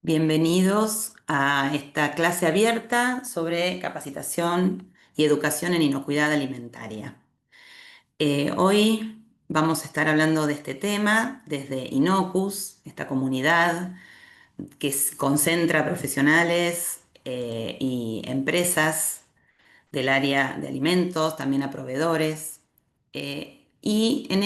Bienvenidos a esta clase abierta sobre capacitación y educación en inocuidad alimentaria. Hoy vamos a estar hablando de este tema desde Inocus, esta comunidad que concentra profesionales y empresas del área de alimentos, también a proveedores. Y en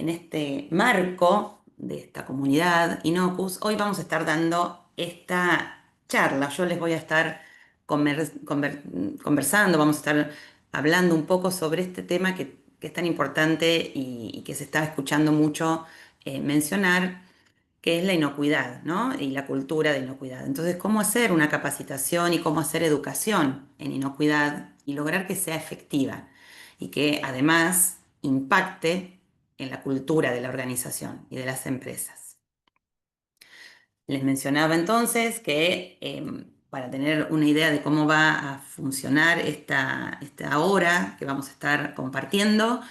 este marco de esta comunidad Inocus, hoy vamos a estar dando esta charla. Yo les voy a estar conversando, vamos a estar hablando un poco sobre este tema que es tan importante y que se está escuchando mucho mencionar, que es la inocuidad, ¿no? Y la cultura de inocuidad. Entonces, ¿cómo hacer una capacitación y cómo hacer educación en inocuidad y lograr que sea efectiva y que además impacte en la cultura de la organización y de las empresas? Les mencionaba entonces que para tener una idea de cómo va a funcionar esta hora que vamos a estar compartiendo,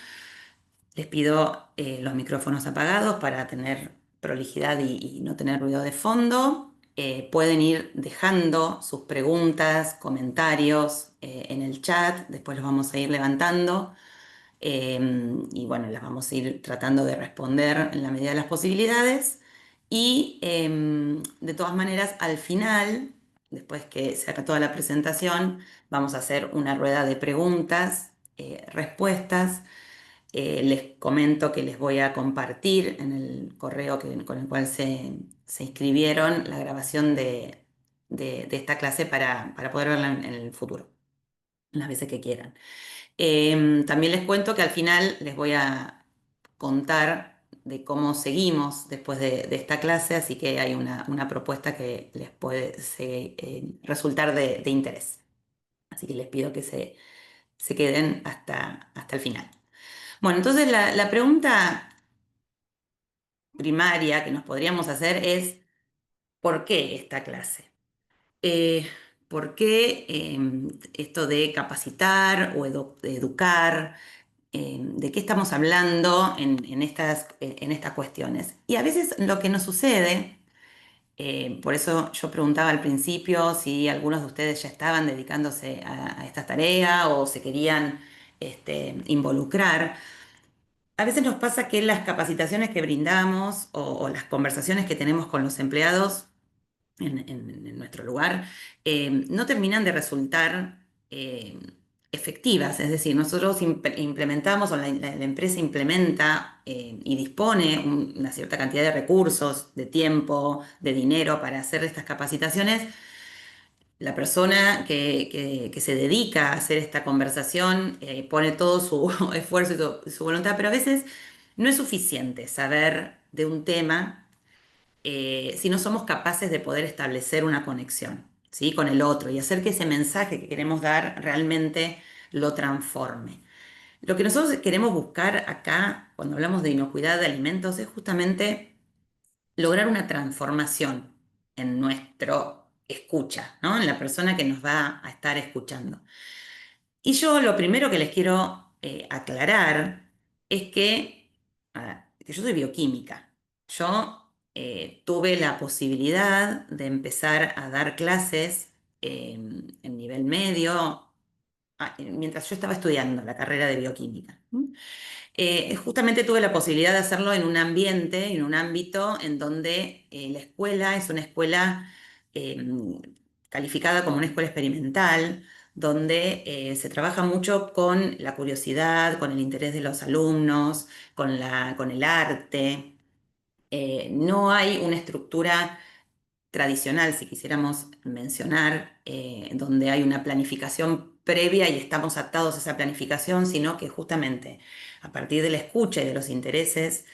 les pido los micrófonos apagados para tener prolijidad y no tener ruido de fondo. Pueden ir dejando sus preguntas, comentarios en el chat, después los vamos a ir levantando y bueno, las vamos a ir tratando de responder en la medida de las posibilidades. Y de todas maneras, al final, después que se haga toda la presentación, vamos a hacer una rueda de preguntas, respuestas. Les comento que les voy a compartir en el correo con el cual se inscribieron la grabación de esta clase para poder verla en el futuro, las veces que quieran. También les cuento que al final les voy a contar de cómo seguimos después de esta clase, así que hay una propuesta que les puede resultar de interés. Así que les pido que se queden hasta el final. Bueno, entonces la pregunta primaria que nos podríamos hacer es, ¿por qué esta clase? Eh, ¿Por qué esto de capacitar o de educar? ¿De qué estamos hablando en estas cuestiones? Y a veces lo que nos sucede, por eso yo preguntaba al principio si algunos de ustedes ya estaban dedicándose a esta tarea o se querían involucrar. A veces nos pasa que las capacitaciones que brindamos o las conversaciones que tenemos con los empleados en nuestro lugar no terminan de resultar efectivas. Es decir, nosotros implementamos o la empresa implementa y dispone una cierta cantidad de recursos, de tiempo, de dinero para hacer estas capacitaciones. La persona que se dedica a hacer esta conversación pone todo su esfuerzo y su voluntad, pero a veces no es suficiente saber de un tema si no somos capaces de poder establecer una conexión, ¿sí? Con el otro y hacer que ese mensaje que queremos dar realmente lo transforme. Lo que nosotros queremos buscar acá, cuando hablamos de inocuidad de alimentos, es justamente lograr una transformación en nuestro escucha, ¿no? En la persona que nos va a estar escuchando. Y yo lo primero que les quiero aclarar es que yo soy bioquímica. Yo tuve la posibilidad de empezar a dar clases en nivel medio mientras yo estaba estudiando la carrera de bioquímica. Justamente tuve la posibilidad de hacerlo en un ambiente, en un ámbito en donde la escuela es una escuela eh, calificada como una escuela experimental, donde se trabaja mucho con la curiosidad, con el interés de los alumnos, con el arte. No hay una estructura tradicional, si quisiéramos mencionar, donde hay una planificación previa y estamos atados a esa planificación, sino que justamente a partir de la escucha y de los intereses,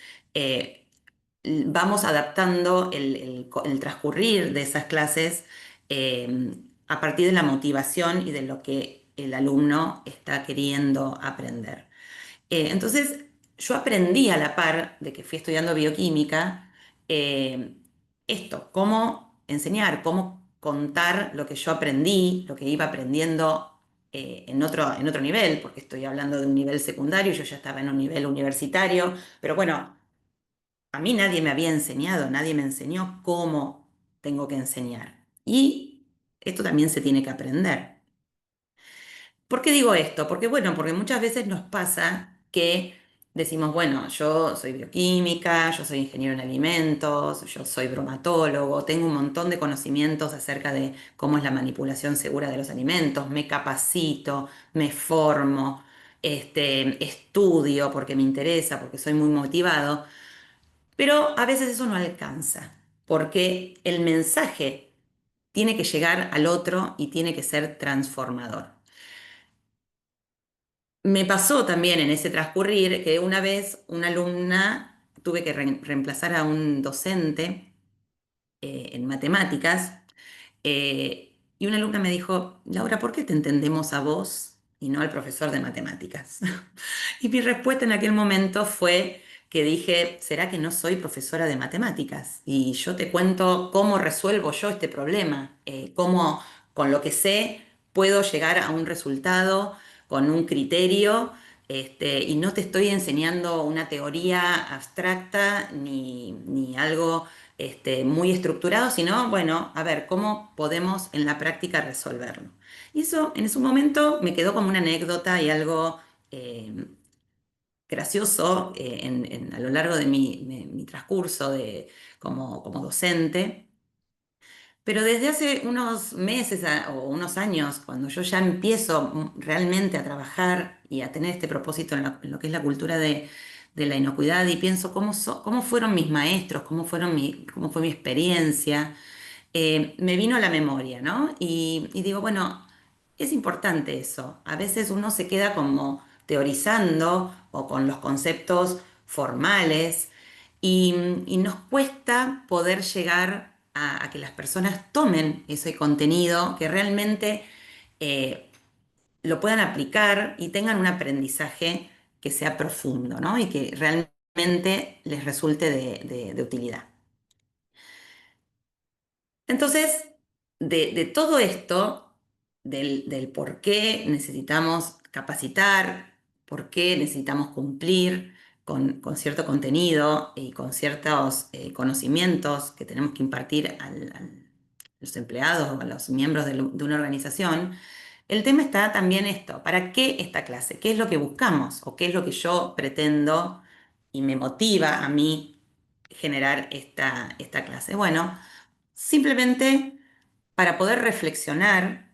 vamos adaptando el transcurrir de esas clases a partir de la motivación y de lo que el alumno está queriendo aprender. Entonces, yo aprendí a la par de que fui estudiando bioquímica, eh, cómo enseñar, cómo contar lo que yo aprendí, lo que iba aprendiendo en otro nivel, porque estoy hablando de un nivel secundario, yo ya estaba en un nivel universitario, pero bueno, a mí nadie me había enseñado, nadie me enseñó cómo tengo que enseñar. Y esto también se tiene que aprender. ¿Por qué digo esto? Porque bueno, porque muchas veces nos pasa que decimos, bueno, yo soy bioquímica, yo soy ingeniero en alimentos, yo soy bromatólogo, tengo un montón de conocimientos acerca de cómo es la manipulación segura de los alimentos, me capacito, me formo, estudio porque me interesa, porque soy muy motivado, pero a veces eso no alcanza, porque el mensaje tiene que llegar al otro y tiene que ser transformador. Me pasó también en ese transcurrir que una vez una alumna tuve que reemplazar a un docente en matemáticas y una alumna me dijo, Laura, ¿por qué te entendemos a vos y no al profesor de matemáticas? Y mi respuesta en aquel momento fue que dije, ¿será que no soy profesora de matemáticas? Y yo te cuento cómo resuelvo yo este problema, cómo con lo que sé puedo llegar a un resultado con un criterio, y no te estoy enseñando una teoría abstracta ni algo muy estructurado, sino, bueno, a ver, ¿cómo podemos en la práctica resolverlo? Y eso en ese momento me quedó como una anécdota y algo gracioso a lo largo de mi transcurso como docente. Pero desde hace unos meses o unos años, cuando yo ya empiezo realmente a trabajar y a tener este propósito en lo que es la cultura de la inocuidad y pienso cómo fueron mis maestros, cómo fue mi experiencia, me vino a la memoria, ¿no? Y digo, bueno, es importante eso. A veces uno se queda como teorizando o con los conceptos formales y nos cuesta poder llegar a que las personas tomen ese contenido, que realmente eh, lo puedan aplicar y tengan un aprendizaje que sea profundo, ¿no? Y que realmente les resulte de utilidad. Entonces, de todo esto, del por qué necesitamos capacitar, por qué necesitamos cumplir con cierto contenido y con ciertos conocimientos que tenemos que impartir los empleados o a los miembros de una organización, el tema está también esto, ¿para qué esta clase? ¿Qué es lo que buscamos o qué es lo que yo pretendo y me motiva a mí generar esta clase? Bueno, simplemente para poder reflexionar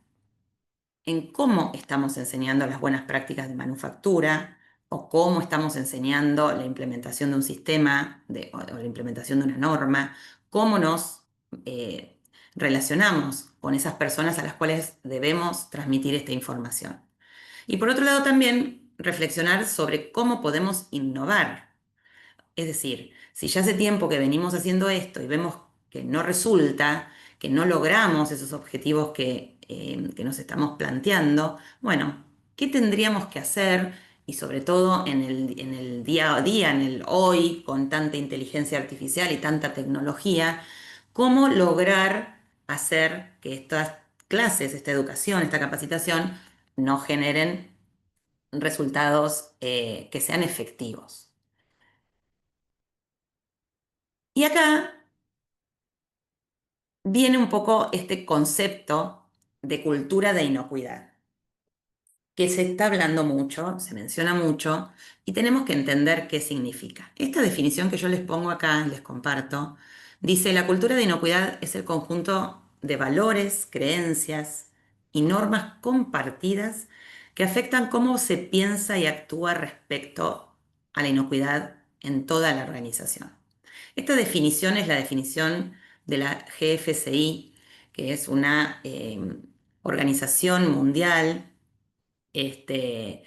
en cómo estamos enseñando las buenas prácticas de manufactura o cómo estamos enseñando la implementación de un sistema o la implementación de una norma, cómo nos eh, relacionamos con esas personas a las cuales debemos transmitir esta información. Y por otro lado también reflexionar sobre cómo podemos innovar, es decir, si ya hace tiempo que venimos haciendo esto y vemos que no resulta, que no logramos esos objetivos que nos estamos planteando, bueno, ¿qué tendríamos que hacer? Y sobre todo en el día a día, en el hoy, con tanta inteligencia artificial y tanta tecnología, ¿cómo lograr hacer que estas clases, esta educación, esta capacitación, no generen resultados que sean efectivos? Y acá viene un poco este concepto de cultura de inocuidad, que se está hablando mucho, se menciona mucho, y tenemos que entender qué significa. Esta definición que yo les pongo acá, les comparto, dice, la cultura de inocuidad es el conjunto de valores, creencias y normas compartidas que afectan cómo se piensa y actúa respecto a la inocuidad en toda la organización. Esta definición es la definición de la GFCI, que es una organización mundial este,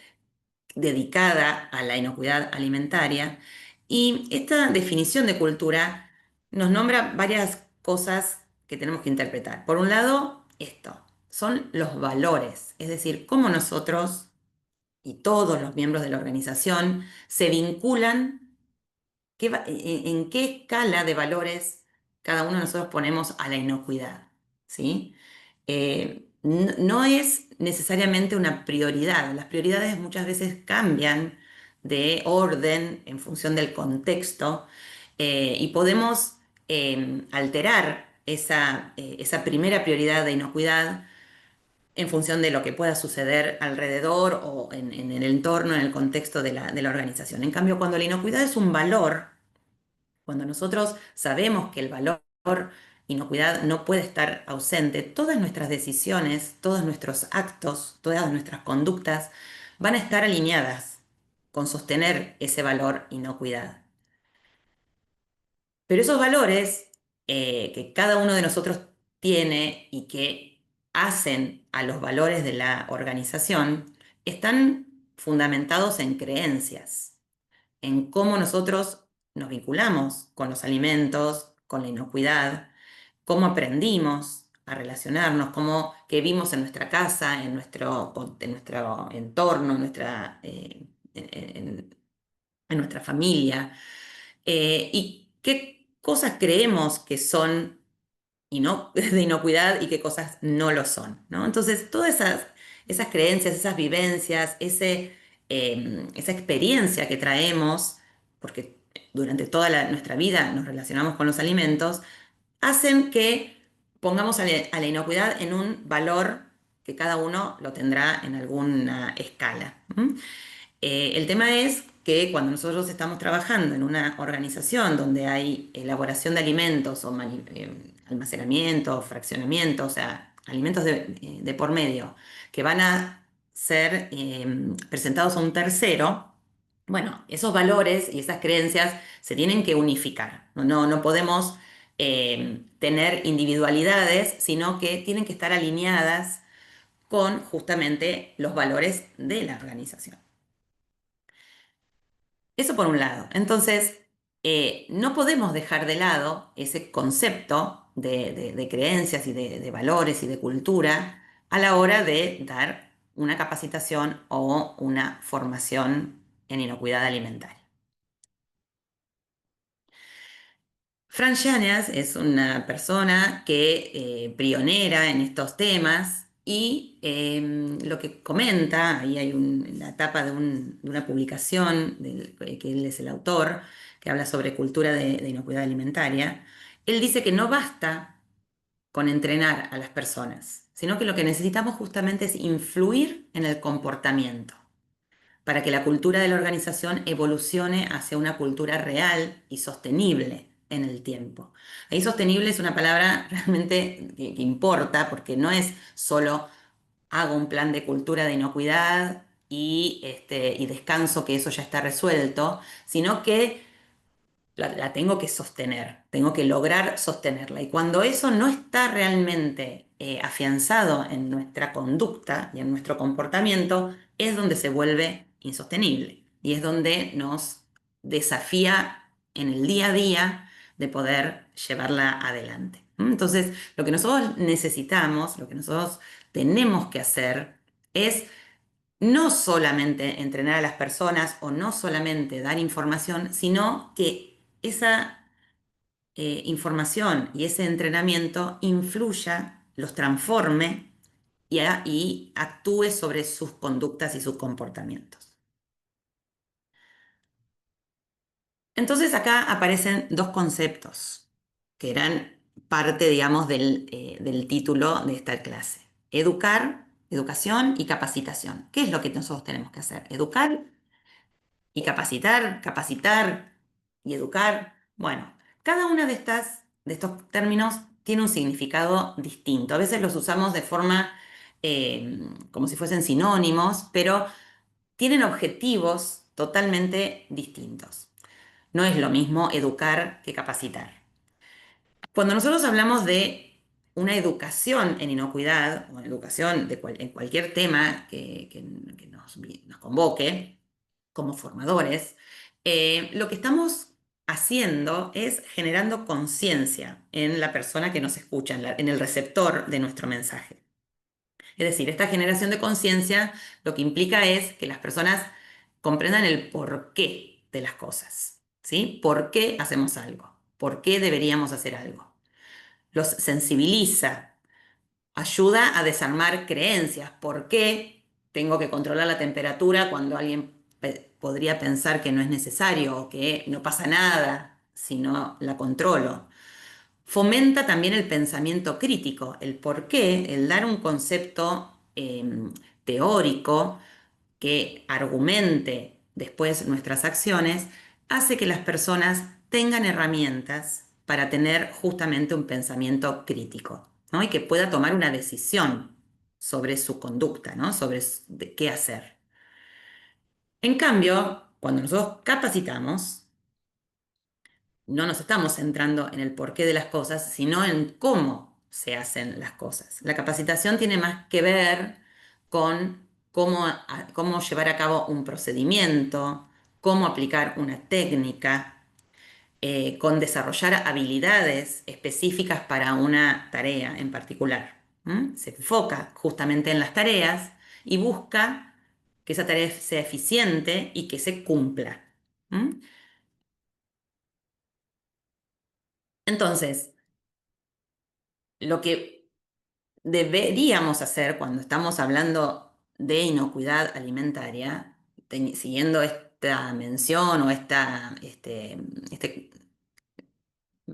dedicada a la inocuidad alimentaria. Y esta definición de cultura nos nombra varias cosas que tenemos que interpretar. Por un lado, esto, son los valores, es decir, cómo nosotros y todos los miembros de la organización se vinculan en qué escala de valores cada uno de nosotros ponemos a la inocuidad, ¿sí? No es necesariamente una prioridad. Las prioridades muchas veces cambian de orden en función del contexto Y podemos alterar esa primera prioridad de inocuidad en función de lo que pueda suceder alrededor o en el entorno, en el contexto de la organización. En cambio, cuando la inocuidad es un valor, cuando nosotros sabemos que el valor inocuidad no puede estar ausente, todas nuestras decisiones, todos nuestros actos, todas nuestras conductas van a estar alineadas con sostener ese valor inocuidad. Pero esos valores que cada uno de nosotros tiene y que hacen a los valores de la organización están fundamentados en creencias, en cómo nosotros nos vinculamos con los alimentos, con la inocuidad, cómo aprendimos a relacionarnos, cómo que vimos en nuestra casa, en nuestro entorno, en nuestra familia, y qué cosas creemos que son de inocuidad y qué cosas no lo son, ¿no? Entonces, todas esas creencias, esas vivencias, esa experiencia que traemos, porque durante toda nuestra vida nos relacionamos con los alimentos, hacen que pongamos a la inocuidad en un valor que cada uno lo tendrá en alguna escala. El tema es que cuando nosotros estamos trabajando en una organización donde hay elaboración de alimentos o almacenamiento, fraccionamiento, o sea, alimentos de por medio que van a ser presentados a un tercero, bueno, esos valores y esas creencias se tienen que unificar. No podemos tener individualidades, sino que tienen que estar alineadas con justamente los valores de la organización. Eso por un lado. Entonces, no podemos dejar de lado ese concepto de creencias y de valores y de cultura a la hora de dar una capacitación o una formación en inocuidad alimentaria. Fran Yanes es una persona que pionera en estos temas y lo que comenta, ahí hay la tapa de una publicación que él es el autor, que habla sobre cultura de inocuidad alimentaria. Él dice que no basta con entrenar a las personas, sino que lo que necesitamos justamente es influir en el comportamiento para que la cultura de la organización evolucione hacia una cultura real y sostenible en el tiempo. Ahí sostenible es una palabra realmente que importa porque no es solo hago un plan de cultura de inocuidad y descanso que eso ya está resuelto, sino que la tengo que sostener, tengo que lograr sostenerla. Y cuando eso no está realmente afianzado en nuestra conducta y en nuestro comportamiento, es donde se vuelve insostenible y es donde nos desafía en el día a día de poder llevarla adelante. Entonces, lo que nosotros necesitamos, lo que nosotros tenemos que hacer es no solamente entrenar a las personas o no solamente dar información, sino que esa información y ese entrenamiento influya, los transforme y actúe sobre sus conductas y sus comportamientos. Entonces acá aparecen dos conceptos que eran parte, digamos, del título de esta clase. Educar, educación y capacitación. ¿Qué es lo que nosotros tenemos que hacer? Educar y capacitar, capacitar y educar. Bueno, cada una de estos términos tiene un significado distinto. A veces los usamos de forma como si fuesen sinónimos, pero tienen objetivos totalmente distintos. No es lo mismo educar que capacitar. Cuando nosotros hablamos de una educación en inocuidad o educación en cualquier tema que nos convoque, como formadores, lo que estamos haciendo es generando conciencia en la persona que nos escucha, en el receptor de nuestro mensaje. Es decir, esta generación de conciencia lo que implica es que las personas comprendan el porqué de las cosas, ¿sí? ¿Por qué hacemos algo? ¿Por qué deberíamos hacer algo? Los sensibiliza, ayuda a desarmar creencias. ¿Por qué tengo que controlar la temperatura cuando alguien podría pensar que no es necesario o que no pasa nada? sino la controlo. Fomenta también el pensamiento crítico, el por qué, el dar un concepto teórico que argumente después nuestras acciones, hace que las personas tengan herramientas para tener justamente un pensamiento crítico, ¿no? Y que pueda tomar una decisión sobre su conducta, ¿no? Sobre qué hacer. En cambio, cuando nosotros capacitamos, no nos estamos centrando en el porqué de las cosas, sino en cómo se hacen las cosas. La capacitación tiene más que ver con cómo llevar a cabo un procedimiento, cómo aplicar una técnica, con desarrollar habilidades específicas para una tarea en particular. Se enfoca justamente en las tareas y busca que esa tarea sea eficiente y que se cumpla. ¿Mm? Entonces, lo que deberíamos hacer cuando estamos hablando de inocuidad alimentaria, siguiendo esta mención o este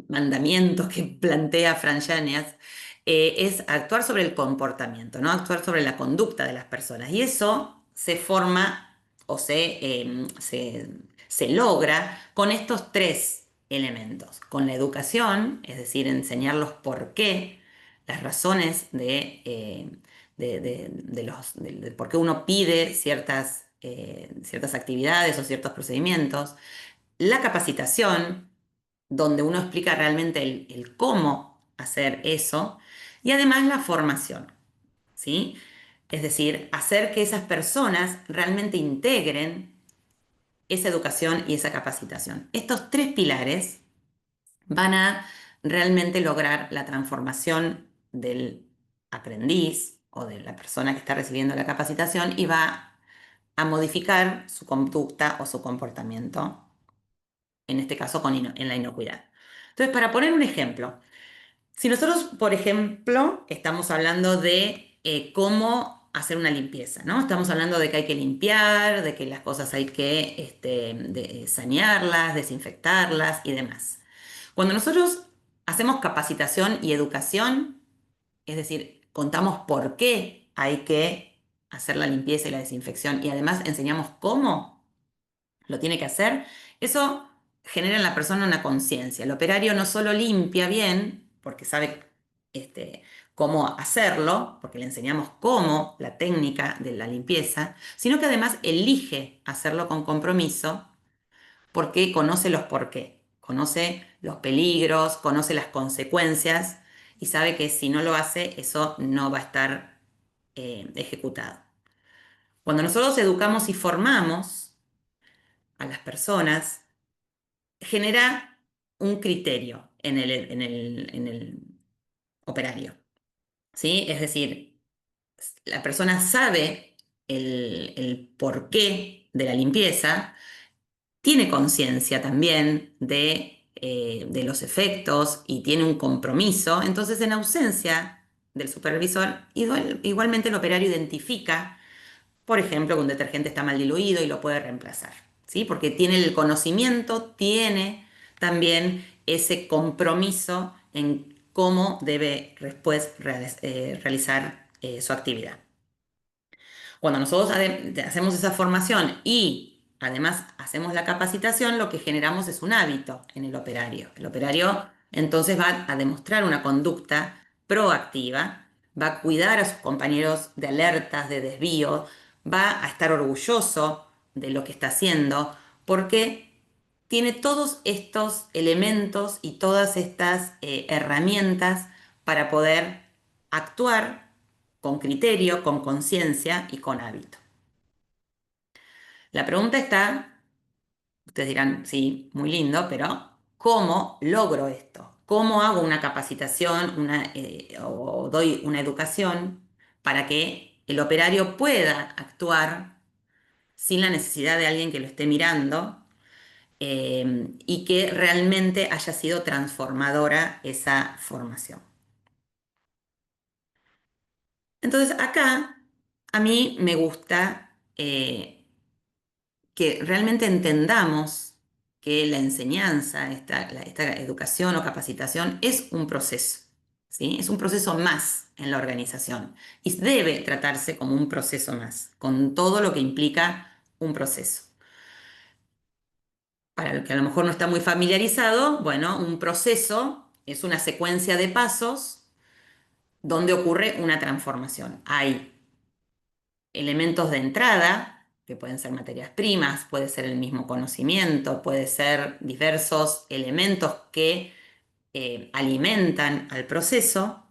mandamiento que plantea Fran Yáñez, es actuar sobre el comportamiento, ¿no? Actuar sobre la conducta de las personas. Y eso se forma o se logra con estos tres elementos. Con la educación, es decir, enseñarlos por qué, las razones de por qué uno pide ciertas actividades o ciertos procedimientos. La capacitación, donde uno explica realmente el cómo hacer eso, y además la formación, ¿sí? Es decir, hacer que esas personas realmente integren esa educación y esa capacitación. Estos tres pilares van a realmente lograr la transformación del aprendiz o de la persona que está recibiendo la capacitación y va a modificar su conducta o su comportamiento, en este caso en la inocuidad. Entonces, para poner un ejemplo, si nosotros, por ejemplo, estamos hablando de cómo hacer una limpieza, ¿no? Estamos hablando de que hay que limpiar, de que las cosas hay que sanearlas, desinfectarlas y demás. Cuando nosotros hacemos capacitación y educación, es decir, contamos por qué hay que hacer la limpieza y la desinfección y además enseñamos cómo lo tiene que hacer, eso genera en la persona una conciencia. El operario no solo limpia bien, porque sabe cómo hacerlo, porque le enseñamos cómo, la técnica de la limpieza, sino que además elige hacerlo con compromiso porque conoce los por qué, conoce los peligros, conoce las consecuencias y sabe que si no lo hace, eso no va a estar ejecutado. Cuando nosotros educamos y formamos a las personas, genera un criterio en el operario, ¿sí? Es decir, la persona sabe el porqué de la limpieza, tiene conciencia también de los efectos y tiene un compromiso, entonces en ausencia del supervisor, igualmente el operario identifica, por ejemplo, que un detergente está mal diluido y lo puede reemplazar, ¿sí? Porque tiene el conocimiento, tiene también ese compromiso en cómo debe después realizar su actividad. Cuando nosotros hacemos esa formación y además hacemos la capacitación, lo que generamos es un hábito en el operario. El operario entonces va a demostrar una conducta proactiva, va a cuidar a sus compañeros de alertas, de desvío, va a estar orgulloso de lo que está haciendo, porque tiene todos estos elementos y todas estas herramientas para poder actuar con criterio, con conciencia y con hábito. La pregunta está, ustedes dirán, sí, muy lindo, pero ¿cómo logro esto? ¿Cómo hago una capacitación o doy una educación para que el operario pueda actuar sin la necesidad de alguien que lo esté mirando y que realmente haya sido transformadora esa formación? Entonces acá a mí me gusta que realmente entendamos que la enseñanza, esta educación o capacitación es un proceso, ¿sí? Es un proceso más en la organización y debe tratarse como un proceso más, con todo lo que implica un proceso. Para el que a lo mejor no está muy familiarizado, bueno, un proceso es una secuencia de pasos donde ocurre una transformación. Hay elementos de entrada, que pueden ser materias primas, puede ser el mismo conocimiento, puede ser diversos elementos que alimentan al proceso.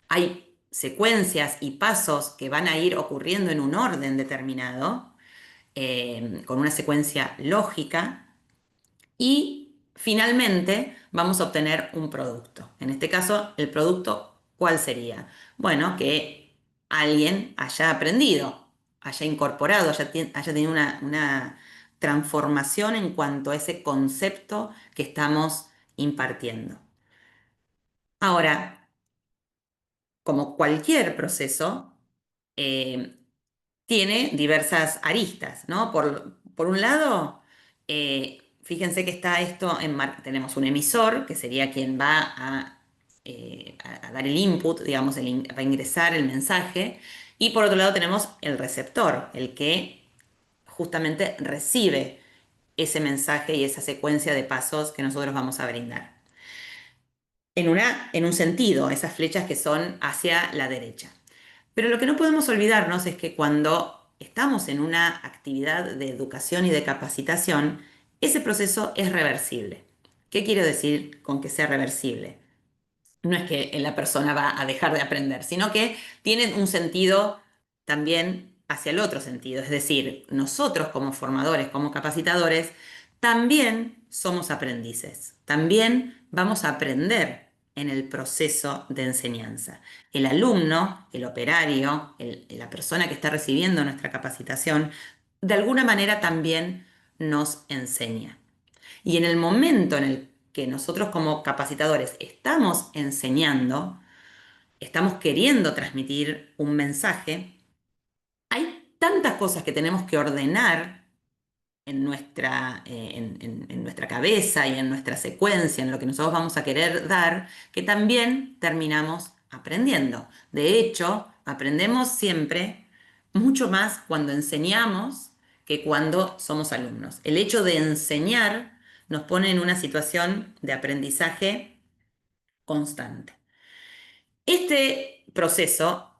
Hay secuencias y pasos que van a ir ocurriendo en un orden determinado, con una secuencia lógica, y finalmente vamos a obtener un producto. En este caso, el producto, ¿cuál sería? Bueno, que alguien haya aprendido, haya incorporado, haya tenido una transformación en cuanto a ese concepto que estamos impartiendo. Ahora, como cualquier proceso, eh, tiene diversas aristas, ¿no? Por un lado, fíjense que está esto tenemos un emisor, que sería quien va a dar el input, digamos, va a ingresar el mensaje, y por otro lado tenemos el receptor, el que justamente recibe ese mensaje y esa secuencia de pasos que nosotros vamos a brindar. En un sentido, esas flechas que son hacia la derecha. Pero lo que no podemos olvidarnos es que cuando estamos en una actividad de educación y de capacitación, ese proceso es reversible. ¿Qué quiero decir con que sea reversible? No es que la persona va a dejar de aprender, sino que tiene un sentido también hacia el otro sentido. Es decir, nosotros como formadores, como capacitadores, también somos aprendices. También vamos a aprender en el proceso de enseñanza. El alumno, el operario, la persona que está recibiendo nuestra capacitación, de alguna manera también nos enseña. Y en el momento en el que nosotros como capacitadores estamos enseñando, estamos queriendo transmitir un mensaje, hay tantas cosas que tenemos que ordenar en nuestra cabeza y en nuestra secuencia, en lo que nosotros vamos a querer dar, que también terminamos aprendiendo. De hecho, aprendemos siempre mucho más cuando enseñamos que cuando somos alumnos. El hecho de enseñar nos pone en una situación de aprendizaje constante. Este proceso,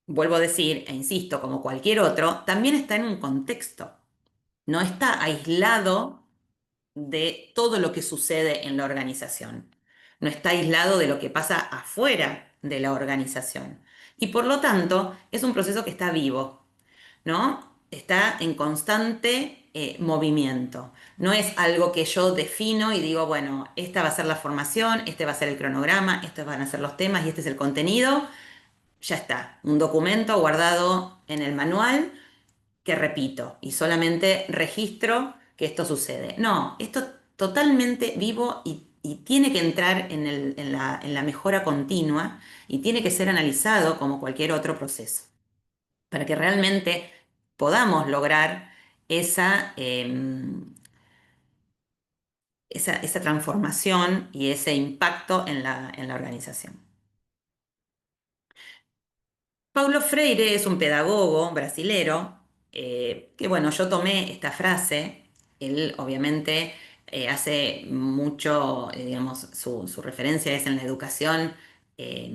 vuelvo a decir e insisto, como cualquier otro, también está en un contexto. No está aislado de todo lo que sucede en la organización. No está aislado de lo que pasa afuera de la organización. Y por lo tanto, es un proceso que está vivo, ¿no? Está en constante movimiento. No es algo que yo defino y digo, bueno, esta va a ser la formación, este va a ser el cronograma, estos van a ser los temas y este es el contenido. Ya está, un documento guardado en el manual que repito y solamente registro que esto sucede. No, esto es totalmente vivo y tiene que entrar en la mejora continua y tiene que ser analizado como cualquier otro proceso para que realmente podamos lograr esa transformación y ese impacto en la organización. Paulo Freire es un pedagogo brasilero, que bueno, yo tomé esta frase, él obviamente hace mucho, digamos, su referencia es en la educación eh,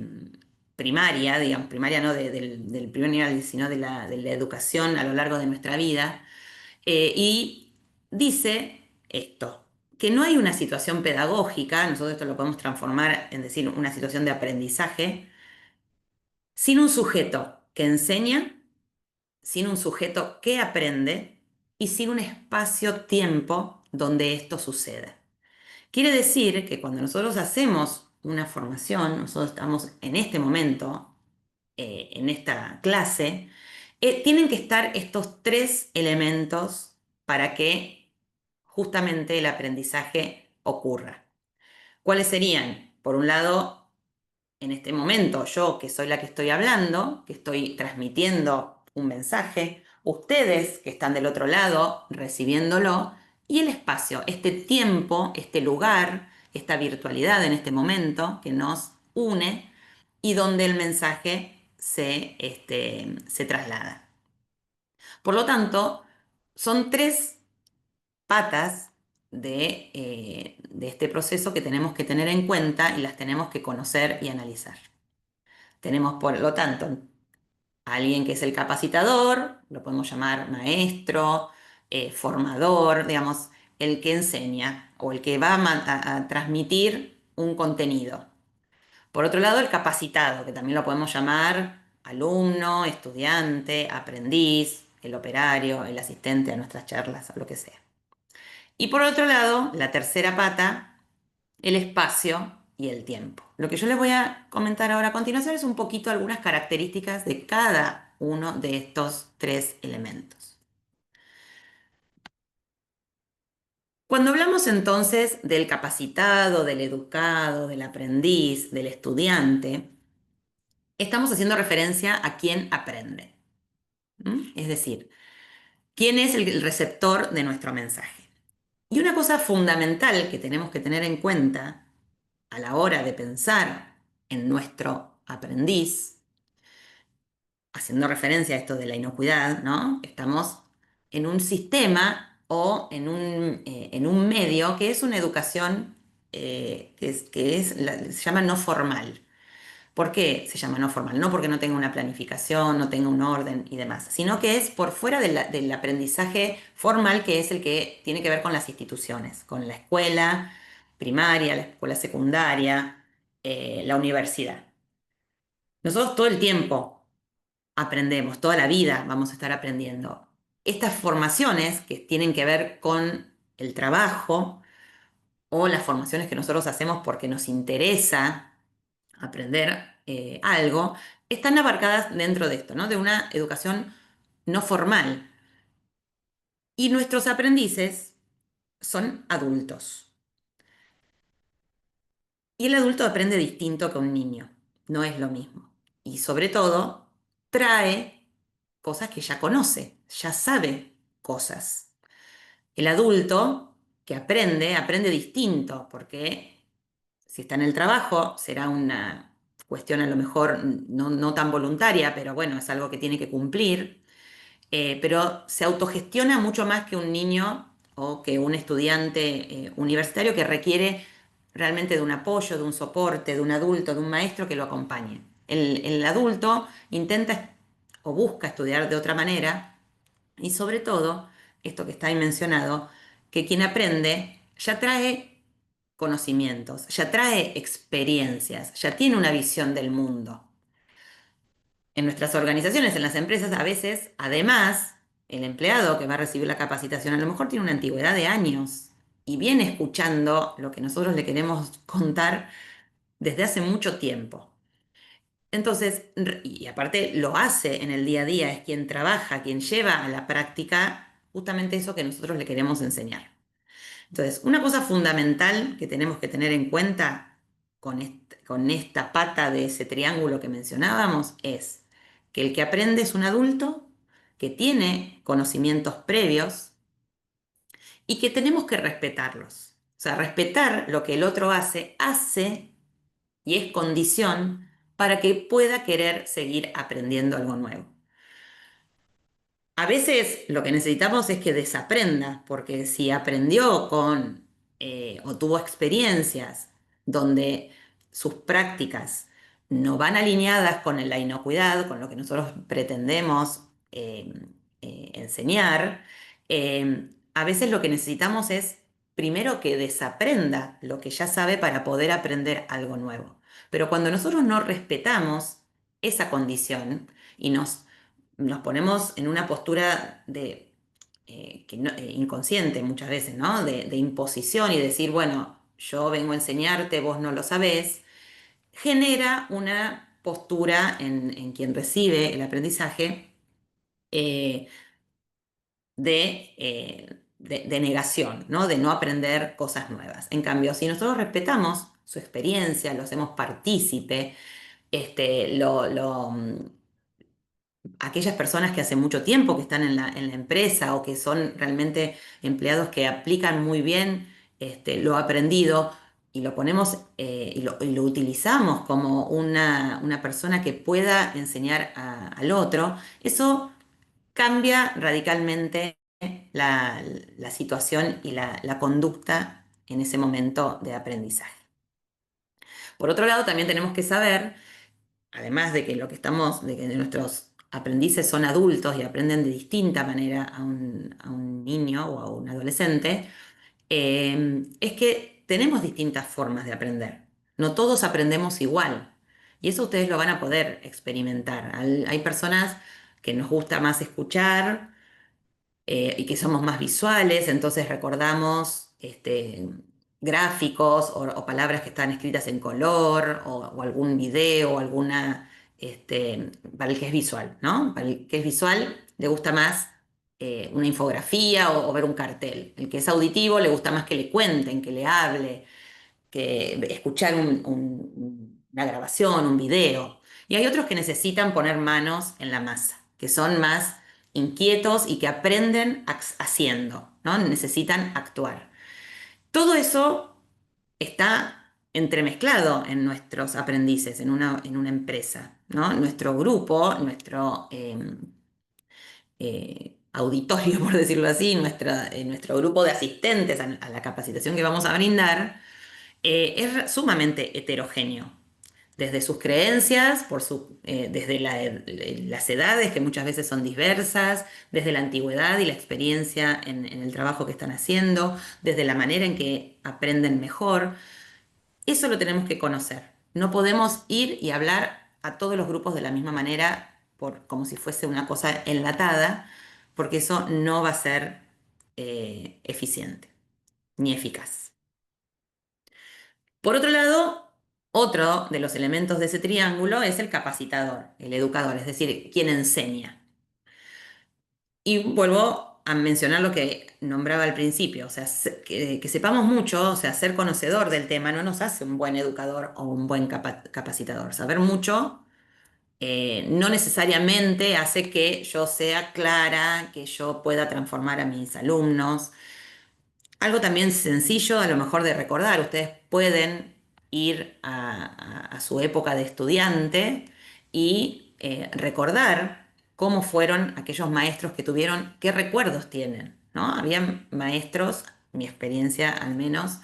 primaria, digamos, primaria no del primer nivel, sino de la educación a lo largo de nuestra vida, y dice esto, que no hay una situación pedagógica, nosotros esto lo podemos transformar en decir una situación de aprendizaje, sin un sujeto que enseña, sin un sujeto que aprende y sin un espacio-tiempo donde esto suceda. Quiere decir que cuando nosotros hacemos una formación, nosotros estamos en este momento, en esta clase, tienen que estar estos tres elementos para que justamente el aprendizaje ocurra. ¿Cuáles serían? Por un lado, en este momento, yo que soy la que estoy hablando, que estoy transmitiendo un mensaje, ustedes que están del otro lado recibiéndolo y el espacio, este tiempo, este lugar, esta virtualidad en este momento que nos une y donde el mensaje se traslada. Por lo tanto, son tres patas de este proceso que tenemos que tener en cuenta y las tenemos que conocer y analizar. Tenemos, por lo tanto, alguien que es el capacitador, lo podemos llamar maestro, formador, digamos, el que enseña o el que va a transmitir un contenido. Por otro lado, el capacitado, que también lo podemos llamar alumno, estudiante, aprendiz, el operario, el asistente a nuestras charlas o lo que sea. Y por otro lado, la tercera pata, el espacio y el tiempo. Lo que yo les voy a comentar ahora a continuación es un poquito algunas características de cada uno de estos tres elementos. Cuando hablamos entonces del capacitado, del educado, del aprendiz, del estudiante, estamos haciendo referencia a quien aprende. Es decir, quién es el receptor de nuestro mensaje. Y una cosa fundamental que tenemos que tener en cuenta a la hora de pensar en nuestro aprendiz, haciendo referencia a esto de la inocuidad, ¿no? Estamos en un sistema o en un medio que es una educación se llama no formal. ¿Por qué se llama no formal? No porque no tenga una planificación, no tenga un orden y demás, sino que es por fuera del aprendizaje formal, que es el que tiene que ver con las instituciones, con la escuela primaria, la escuela secundaria, la universidad. Nosotros todo el tiempo aprendemos, toda la vida vamos a estar aprendiendo. Estas formaciones que tienen que ver con el trabajo o las formaciones que nosotros hacemos porque nos interesa aprender algo, están abarcadas dentro de esto, ¿no? De una educación no formal. Y nuestros aprendices son adultos. Y el adulto aprende distinto que un niño, no es lo mismo. Y sobre todo, trae cosas que ya conoce, ya sabe cosas. El adulto que aprende, aprende distinto, porque si está en el trabajo, será una cuestión a lo mejor no tan voluntaria, pero bueno, es algo que tiene que cumplir. Pero se autogestiona mucho más que un niño o que un estudiante universitario que requiere realmente de un apoyo, de un soporte, de un adulto, de un maestro que lo acompañe. El adulto intenta o busca estudiar de otra manera y sobre todo, esto que está ahí mencionado, que quien aprende ya trae conocimientos, ya trae experiencias, ya tiene una visión del mundo. En nuestras organizaciones, en las empresas, a veces, además, el empleado que va a recibir la capacitación a lo mejor tiene una antigüedad de años y viene escuchando lo que nosotros le queremos contar desde hace mucho tiempo. Entonces, y aparte lo hace en el día a día, es quien trabaja, quien lleva a la práctica justamente eso que nosotros le queremos enseñar. Entonces, una cosa fundamental que tenemos que tener en cuenta con esta pata de ese triángulo que mencionábamos es que el que aprende es un adulto que tiene conocimientos previos y que tenemos que respetarlos. O sea, respetar lo que el otro hace y es condición para que pueda querer seguir aprendiendo algo nuevo. A veces lo que necesitamos es que desaprenda, porque si aprendió o tuvo experiencias donde sus prácticas no van alineadas con la inocuidad, con lo que nosotros pretendemos enseñar, a veces lo que necesitamos es primero que desaprenda lo que ya sabe para poder aprender algo nuevo. Pero cuando nosotros no respetamos esa condición y nos ponemos en una postura inconsciente muchas veces, ¿no? De imposición y decir, bueno, yo vengo a enseñarte, vos no lo sabés, genera una postura en quien recibe el aprendizaje eh, de negación, ¿no? De no aprender cosas nuevas. En cambio, si nosotros respetamos su experiencia, lo hacemos partícipe, este, aquellas personas que hace mucho tiempo que están en la empresa o que son realmente empleados que aplican muy bien lo aprendido y lo ponemos y lo utilizamos como una persona que pueda enseñar al otro, eso cambia radicalmente la, la situación y la conducta en ese momento de aprendizaje. Por otro lado, también tenemos que saber, además de que de que nuestros aprendices son adultos y aprenden de distinta manera a un niño o a un adolescente, es que tenemos distintas formas de aprender. No todos aprendemos igual. Y eso ustedes lo van a poder experimentar. Hay personas que nos gusta más escuchar, y que somos más visuales, entonces recordamos gráficos o palabras que están escritas en color o algún video o alguna, para el que es visual, ¿no? Para el que es visual le gusta más una infografía o ver un cartel. El que es auditivo le gusta más que le cuenten, que le hable, que escuchar una grabación, un video. Y hay otros que necesitan poner manos en la masa, que son más inquietos y que aprenden haciendo, ¿no? Necesitan actuar. Todo eso está entremezclado en nuestros aprendices, en una empresa, ¿no? Nuestro grupo, nuestro auditorio, por decirlo así, nuestro grupo de asistentes a la capacitación que vamos a brindar, es sumamente heterogéneo, desde sus creencias, desde las edades que muchas veces son diversas, desde la antigüedad y la experiencia en el trabajo que están haciendo, desde la manera en que aprenden mejor. Eso lo tenemos que conocer. No podemos ir y hablar a todos los grupos de la misma manera, como si fuese una cosa enlatada, porque eso no va a ser eficiente ni eficaz. Por otro lado, otro de los elementos de ese triángulo es el capacitador, el educador, es decir, quien enseña. Y vuelvo a mencionar lo que nombraba al principio, o sea, que sepamos mucho, o sea, ser conocedor del tema no nos hace un buen educador o un buen capacitador. Saber mucho no necesariamente hace que yo sea clara, que yo pueda transformar a mis alumnos. Algo también sencillo, a lo mejor de recordar, ustedes pueden ir a su época de estudiante y recordar cómo fueron aquellos maestros que tuvieron, qué recuerdos tienen, ¿no? Habían maestros, mi experiencia al menos,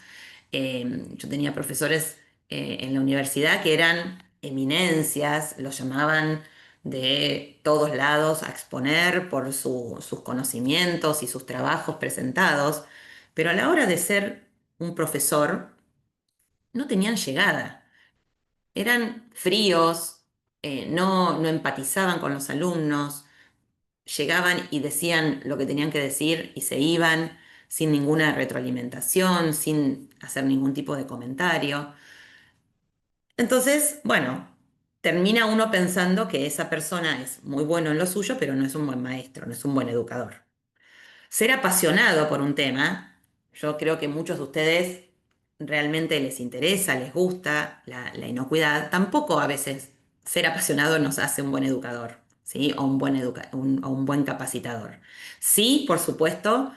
yo tenía profesores en la universidad que eran eminencias, los llamaban de todos lados a exponer por sus conocimientos y sus trabajos presentados, pero a la hora de ser un profesor no tenían llegada, eran fríos, no empatizaban con los alumnos, llegaban y decían lo que tenían que decir y se iban sin ninguna retroalimentación, sin hacer ningún tipo de comentario. Entonces, bueno, termina uno pensando que esa persona es muy bueno en lo suyo, pero no es un buen maestro, no es un buen educador. Ser apasionado por un tema, yo creo que muchos de ustedes realmente les interesa, les gusta la inocuidad. Tampoco a veces ser apasionado nos hace un buen educador, ¿sí? O un buen capacitador. Sí, por supuesto,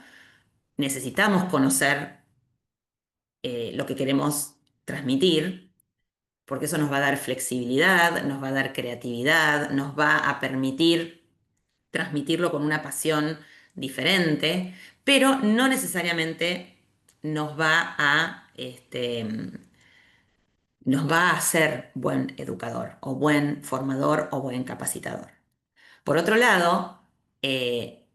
necesitamos conocer lo que queremos transmitir, porque eso nos va a dar flexibilidad, nos va a dar creatividad, nos va a permitir transmitirlo con una pasión diferente, pero no necesariamente nos va a hacer buen educador o buen formador o buen capacitador. Por otro lado, eh,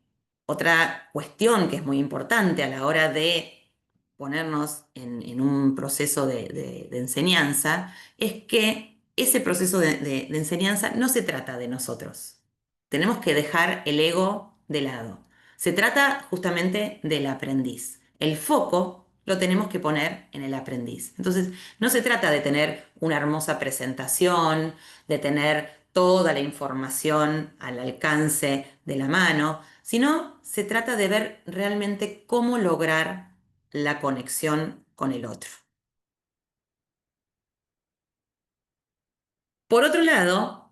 otra cuestión que es muy importante a la hora de ponernos en un proceso de enseñanza es que ese proceso de enseñanza no se trata de nosotros. Tenemos que dejar el ego de lado. Se trata justamente del aprendiz. El foco lo tenemos que poner en el aprendiz. Entonces, no se trata de tener una hermosa presentación, de tener toda la información al alcance de la mano, sino se trata de ver realmente cómo lograr la conexión con el otro. Por otro lado,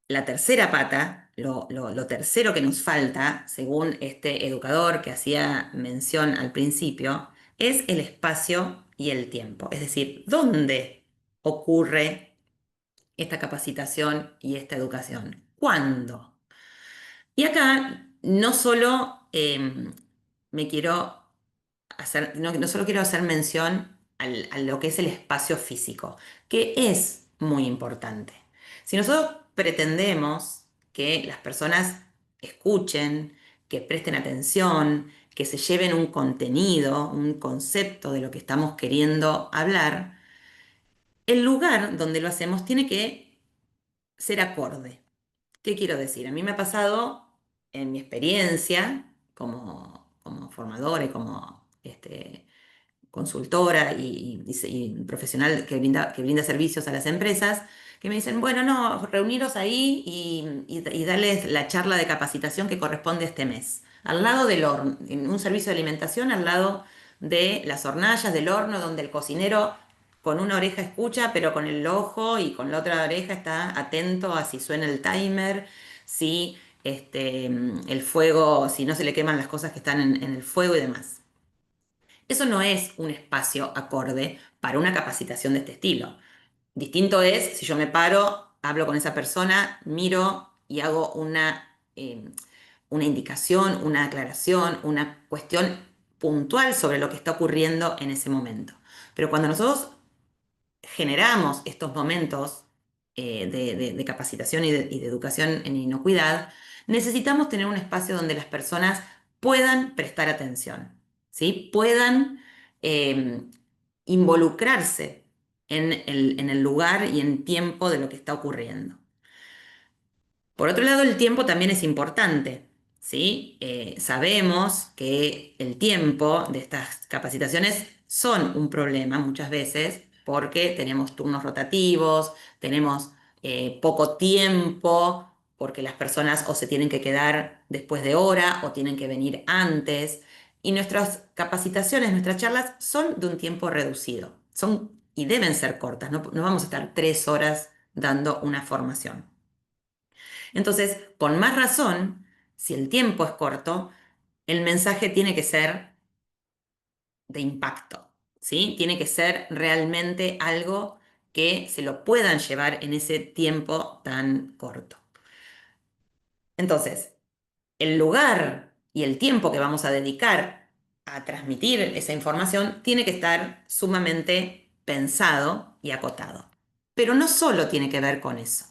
la tercera pata, lo tercero que nos falta, según este educador que hacía mención al principio, es el espacio y el tiempo. Es decir, ¿dónde ocurre esta capacitación y esta educación? ¿Cuándo? Y acá no solo me quiero no solo quiero hacer mención a lo que es el espacio físico, que es muy importante. Si nosotros pretendemos que las personas escuchen, que presten atención, que se lleven un contenido, un concepto de lo que estamos queriendo hablar, el lugar donde lo hacemos tiene que ser acorde. ¿Qué quiero decir? A mí me ha pasado en mi experiencia como formadora y como consultora y profesional que brinda servicios a las empresas, que me dicen, bueno, no, reuniros ahí y darles la charla de capacitación que corresponde este mes. Al lado del horno, en un servicio de alimentación, al lado de las hornallas, del horno, donde el cocinero con una oreja escucha, pero con el ojo y con la otra oreja está atento a si suena el timer, si el fuego, si no se le queman las cosas que están en el fuego y demás. Eso no es un espacio acorde para una capacitación de este estilo. Distinto es si yo me paro, hablo con esa persona, miro y hago una indicación, una aclaración, una cuestión puntual sobre lo que está ocurriendo en ese momento. Pero cuando nosotros generamos estos momentos de capacitación y de educación en inocuidad, necesitamos tener un espacio donde las personas puedan prestar atención, ¿sí? Puedan eh, involucrarse en el lugar y en tiempo de lo que está ocurriendo. Por otro lado, el tiempo también es importante, ¿sí? Sabemos que el tiempo de estas capacitaciones son un problema muchas veces porque tenemos turnos rotativos, tenemos poco tiempo, porque las personas o se tienen que quedar después de hora o tienen que venir antes. Y nuestras capacitaciones, nuestras charlas son de un tiempo reducido, son y deben ser cortas, no vamos a estar 3 horas dando una formación. Entonces, con más razón, si el tiempo es corto, el mensaje tiene que ser de impacto, ¿sí? Tiene que ser realmente algo que se lo puedan llevar en ese tiempo tan corto. Entonces, el lugar y el tiempo que vamos a dedicar a transmitir esa información tiene que estar sumamente pensado y acotado. Pero no solo tiene que ver con eso.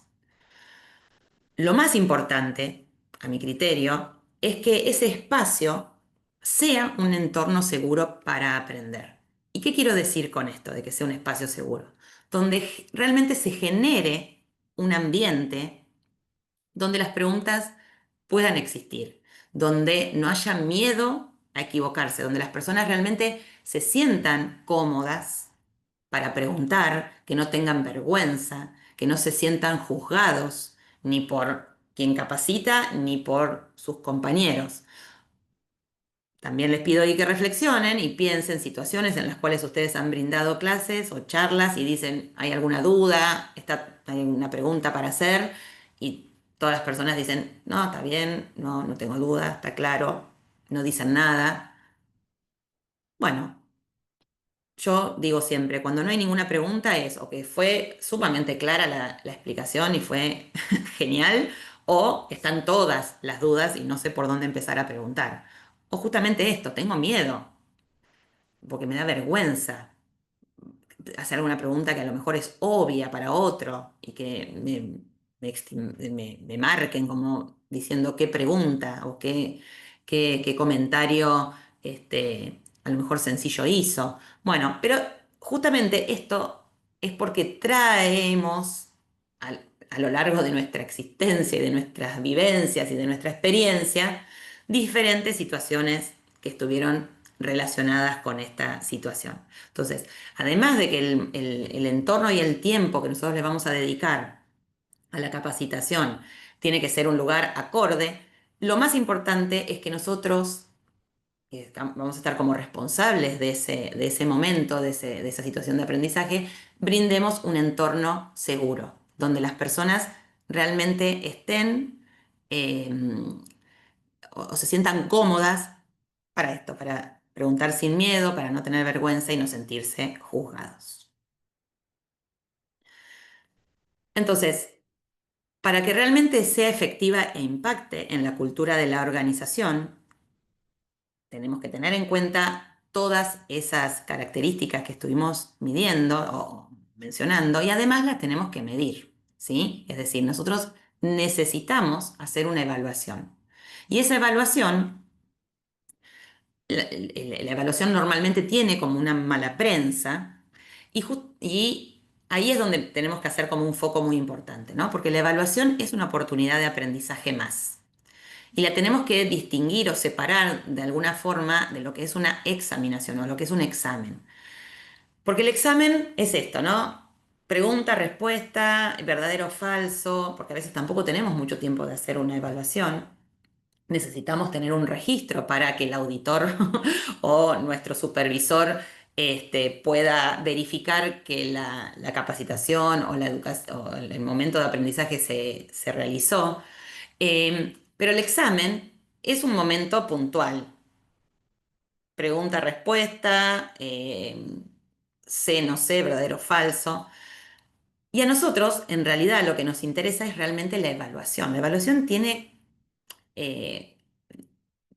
Lo más importante, a mi criterio, es que ese espacio sea un entorno seguro para aprender. ¿Y qué quiero decir con esto de que sea un espacio seguro? Donde realmente se genere un ambiente donde las preguntas puedan existir, donde no haya miedo a equivocarse, donde las personas realmente se sientan cómodas para preguntar, que no tengan vergüenza, que no se sientan juzgados ni por quien capacita ni por sus compañeros. También les pido ahí que reflexionen y piensen situaciones en las cuales ustedes han brindado clases o charlas y dicen, ¿hay alguna duda? ¿Hay una pregunta para hacer? Y todas las personas dicen, no, está bien, no, no tengo duda, está claro, no dicen nada. Bueno, yo digo siempre, cuando no hay ninguna pregunta es o que fue sumamente clara la explicación y fue genial, o están todas las dudas y no sé por dónde empezar a preguntar. O justamente esto, tengo miedo, porque me da vergüenza hacer alguna pregunta que a lo mejor es obvia para otro y que me marquen como diciendo qué pregunta o qué comentario a lo mejor sencillo hizo. Bueno, pero justamente esto es porque traemos a lo largo de nuestra existencia y de nuestras vivencias y de nuestra experiencia diferentes situaciones que estuvieron relacionadas con esta situación. Entonces, además de que el entorno y el tiempo que nosotros le vamos a dedicar a la capacitación tiene que ser un lugar acorde, lo más importante es que nosotros vamos a estar como responsables de ese momento, de esa situación de aprendizaje, brindemos un entorno seguro, donde las personas realmente estén eh, o se sientan cómodas para esto, para preguntar sin miedo, para no tener vergüenza y no sentirse juzgados. Entonces, para que realmente sea efectiva e impacte en la cultura de la organización, tenemos que tener en cuenta todas esas características que estuvimos midiendo o mencionando y además las tenemos que medir, ¿sí? Es decir, nosotros necesitamos hacer una evaluación. Y esa evaluación, la evaluación normalmente tiene como una mala prensa y ahí es donde tenemos que hacer como un foco muy importante, ¿no? Porque la evaluación es una oportunidad de aprendizaje más. Y la tenemos que distinguir o separar de alguna forma de lo que es una examinación o lo que es un examen. Porque el examen es esto, ¿no? Pregunta, respuesta, verdadero o falso, porque a veces tampoco tenemos mucho tiempo de hacer una evaluación. Necesitamos tener un registro para que el auditor o nuestro supervisor pueda verificar que la capacitación o, o el momento de aprendizaje se realizó. Pero el examen es un momento puntual. Pregunta-respuesta, sé, no sé, verdadero o falso. Y a nosotros, en realidad, lo que nos interesa es realmente la evaluación. La evaluación tiene, eh,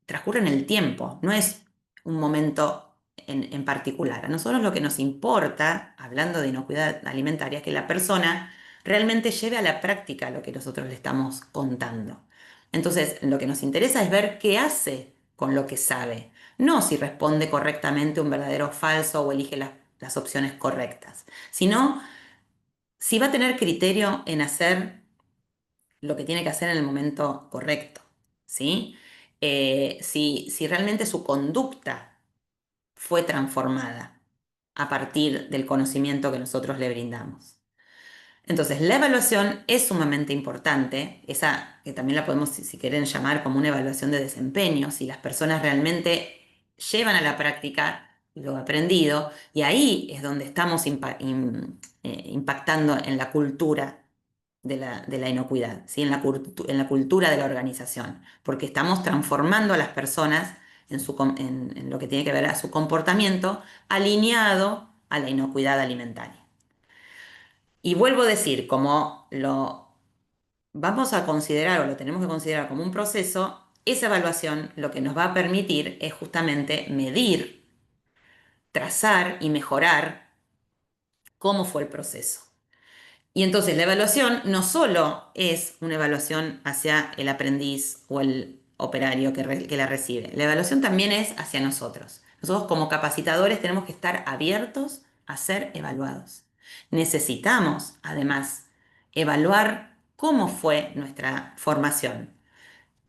transcurre en el tiempo, no es un momento en particular. A nosotros lo que nos importa, hablando de inocuidad alimentaria, es que la persona realmente lleve a la práctica lo que nosotros le estamos contando. Entonces, lo que nos interesa es ver qué hace con lo que sabe, no si responde correctamente un verdadero o falso o elige las opciones correctas, sino si va a tener criterio en hacer lo que tiene que hacer en el momento correcto, ¿sí? Si realmente su conducta fue transformada a partir del conocimiento que nosotros le brindamos. Entonces, la evaluación es sumamente importante, esa que también la podemos, si quieren, llamar como una evaluación de desempeño, si las personas realmente llevan a la práctica lo aprendido, y ahí es donde estamos impactando en la cultura de la inocuidad, ¿sí? En la cultura de la organización, porque estamos transformando a las personas en lo que tiene que ver a su comportamiento alineado a la inocuidad alimentaria. Y vuelvo a decir, como lo vamos a considerar o lo tenemos que considerar como un proceso, esa evaluación lo que nos va a permitir es justamente medir, trazar y mejorar cómo fue el proceso. Y entonces la evaluación no solo es una evaluación hacia el aprendiz o el operario que la recibe, la evaluación también es hacia nosotros. Nosotros como capacitadores tenemos que estar abiertos a ser evaluados. Necesitamos, además, evaluar cómo fue nuestra formación,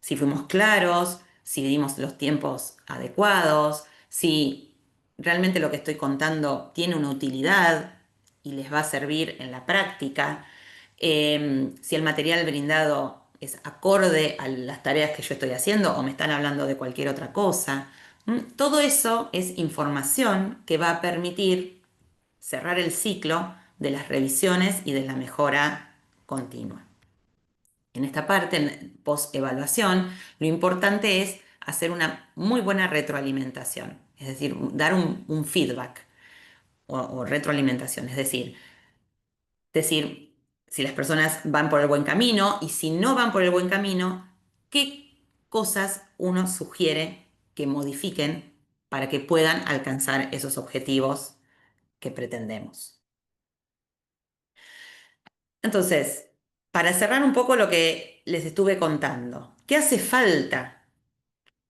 si fuimos claros, si dimos los tiempos adecuados, si realmente lo que estoy contando tiene una utilidad y les va a servir en la práctica, si el material brindado es acorde a las tareas que yo estoy haciendo o me están hablando de cualquier otra cosa. Todo eso es información que va a permitir cerrar el ciclo de las revisiones y de la mejora continua. En esta parte, en post-evaluación, lo importante es hacer una muy buena retroalimentación, es decir, dar un feedback o retroalimentación, es decir si las personas van por el buen camino y si no van por el buen camino, qué cosas uno sugiere que modifiquen para que puedan alcanzar esos objetivos que pretendemos. Entonces, para cerrar un poco lo que les estuve contando, ¿qué hace falta?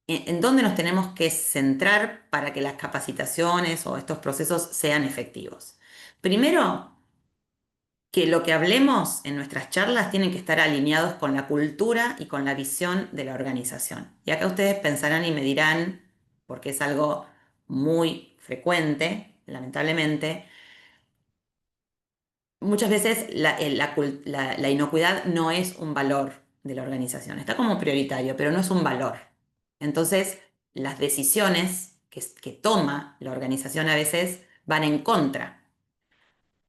¿En dónde nos tenemos que centrar para que las capacitaciones o estos procesos sean efectivos? Primero, que lo que hablemos en nuestras charlas tienen que estar alineados con la cultura y con la visión de la organización. Y acá ustedes pensarán y me dirán, porque es algo muy frecuente, lamentablemente, muchas veces la inocuidad no es un valor de la organización, está como prioritario, pero no es un valor. Entonces, las decisiones que toma la organización a veces van en contra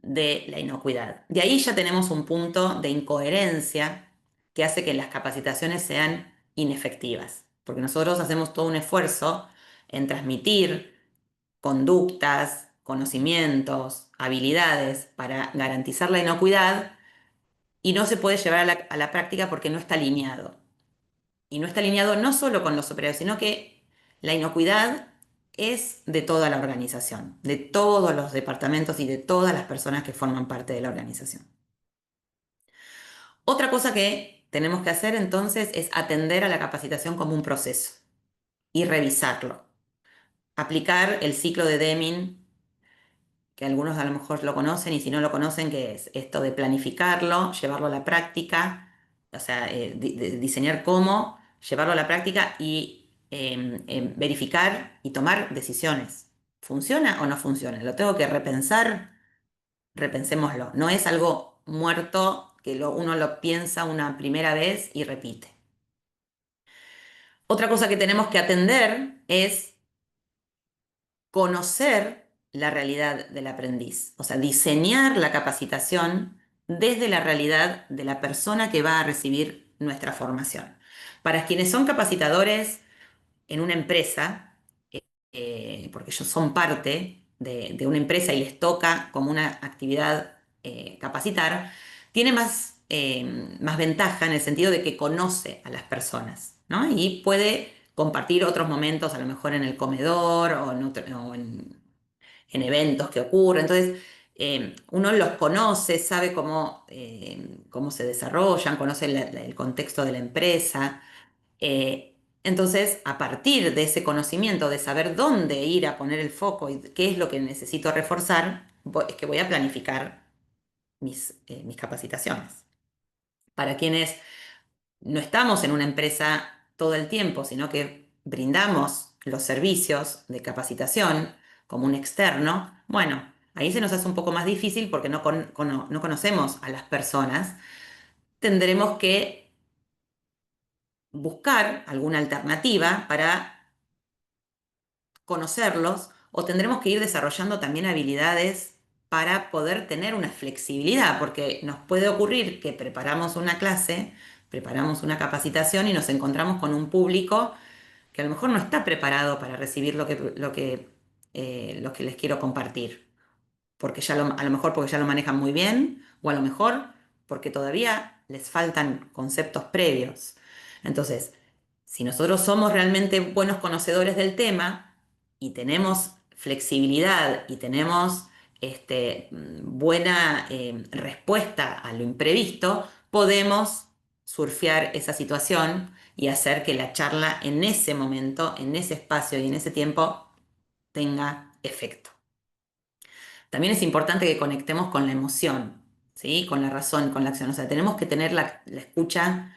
de la inocuidad. De ahí ya tenemos un punto de incoherencia que hace que las capacitaciones sean inefectivas, porque nosotros hacemos todo un esfuerzo en transmitir conductas, conocimientos, habilidades para garantizar la inocuidad y no se puede llevar a la práctica porque no está alineado. Y no está alineado no solo con los superiores, sino que la inocuidad es de toda la organización, de todos los departamentos y de todas las personas que forman parte de la organización. Otra cosa que tenemos que hacer entonces es atender a la capacitación como un proceso y revisarlo. Aplicar el ciclo de Deming, que algunos a lo mejor lo conocen y si no lo conocen, que es esto de planificarlo, llevarlo a la práctica, o sea, diseñar cómo, llevarlo a la práctica y verificar y tomar decisiones. ¿Funciona o no funciona? ¿Lo tengo que repensar? Repensémoslo. No es algo muerto que uno lo piensa una primera vez y repite. Otra cosa que tenemos que atender es conocer la realidad del aprendiz, o sea, diseñar la capacitación desde la realidad de la persona que va a recibir nuestra formación. Para quienes son capacitadores en una empresa, porque ellos son parte de una empresa y les toca como una actividad capacitar, tiene más ventaja en el sentido de que conoce a las personas, ¿no? Y puede compartir otros momentos, a lo mejor en el comedor o en eventos que ocurren. Entonces, uno los conoce, sabe cómo se desarrollan, conoce el contexto de la empresa. Entonces, a partir de ese conocimiento, de saber dónde ir a poner el foco y qué es lo que necesito reforzar, es que voy a planificar mis capacitaciones. Para quienes no estamos en una empresa todo el tiempo, sino que brindamos los servicios de capacitación como un externo, bueno, ahí se nos hace un poco más difícil porque no conocemos a las personas. Tendremos que buscar alguna alternativa para conocerlos o tendremos que ir desarrollando también habilidades para poder tener una flexibilidad, porque nos puede ocurrir que preparamos una clase, preparamos una capacitación y nos encontramos con un público que a lo mejor no está preparado para recibir lo que les quiero compartir porque a lo mejor porque ya lo manejan muy bien, o a lo mejor porque todavía les faltan conceptos previos. Entonces, si nosotros somos realmente buenos conocedores del tema y tenemos flexibilidad y tenemos buena respuesta a lo imprevisto, podemos surfear esa situación y hacer que la charla en ese momento, en ese espacio y en ese tiempo tenga efecto. También es importante que conectemos con la emoción, ¿sí? Con la razón, con la acción. O sea, tenemos que tener la escucha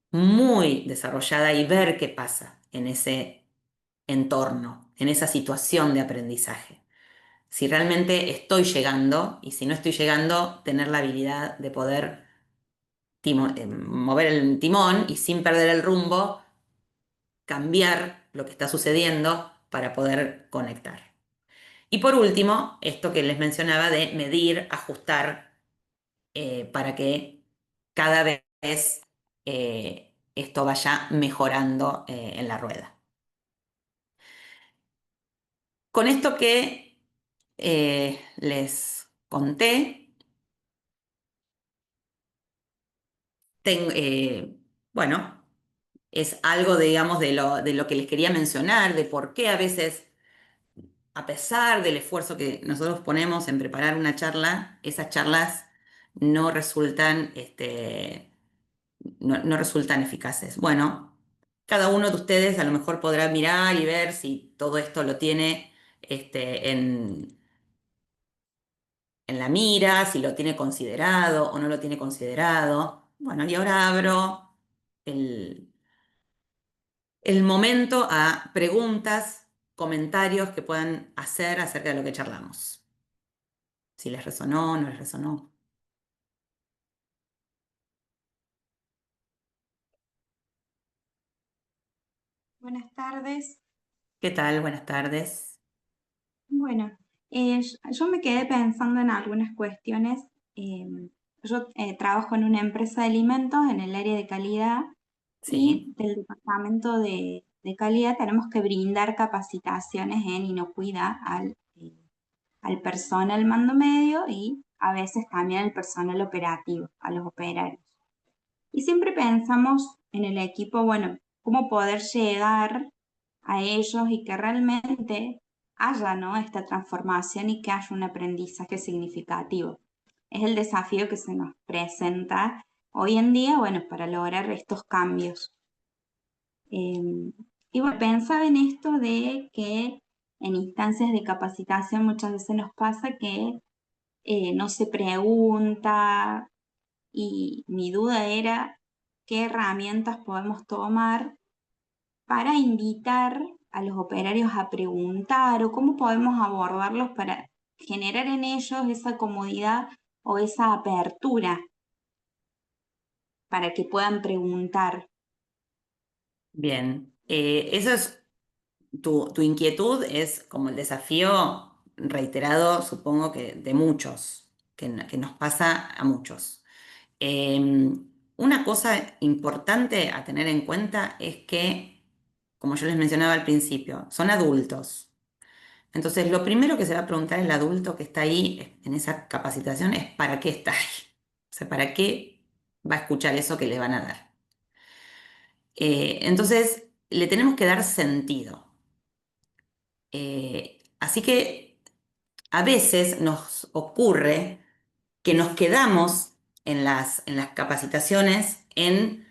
muy desarrollada y ver qué pasa en ese entorno, en esa situación de aprendizaje. Si realmente estoy llegando y si no estoy llegando, tener la habilidad de poder mover el timón y sin perder el rumbo, cambiar lo que está sucediendo para poder conectar. Y por último, esto que les mencionaba de medir, ajustar, para que cada vez esto vaya mejorando en la rueda. Con esto que les conté, bueno, es algo, digamos, de lo que les quería mencionar, de por qué a veces a pesar del esfuerzo que nosotros ponemos en preparar una charla, esas charlas no resultan, no resultan eficaces. Bueno, cada uno de ustedes a lo mejor podrá mirar y ver si todo esto lo tiene en la mira, si lo tiene considerado o no lo tiene considerado. Bueno, y ahora abro el, el momento a preguntas, comentarios que puedan hacer acerca de lo que charlamos. Si les resonó, no les resonó. Buenas tardes. ¿Qué tal? Buenas tardes. Bueno, yo me quedé pensando en algunas cuestiones. Yo trabajo en una empresa de alimentos en el área de calidad y Sí, del departamento de calidad tenemos que brindar capacitaciones en inocuidad al personal mando medio y a veces también al personal operativo, a los operarios. Y siempre pensamos en el equipo, bueno, cómo poder llegar a ellos y que realmente haya, ¿no?, esta transformación y que haya un aprendizaje significativo. Es el desafío que se nos presenta hoy en día, bueno, para lograr estos cambios. Y bueno, pensaba en esto de que en instancias de capacitación muchas veces nos pasa que no se pregunta y mi duda era qué herramientas podemos tomar para invitar a los operarios a preguntar o cómo podemos abordarlos para generar en ellos esa comodidad o esa apertura para que puedan preguntar. bien. Eso es tu inquietud, es como el desafío reiterado, supongo que de muchos, que nos pasa a muchos. Eh, una cosa importante a tener en cuenta es que, como yo les mencionaba al principio, son adultos. Entonces, lo primero que se va a preguntar el adulto que está ahí en esa capacitación es ¿para qué está ahí? O sea, ¿para qué va a escuchar eso que le van a dar? Entonces, le tenemos que dar sentido. Así que a veces nos ocurre que nos quedamos en las capacitaciones en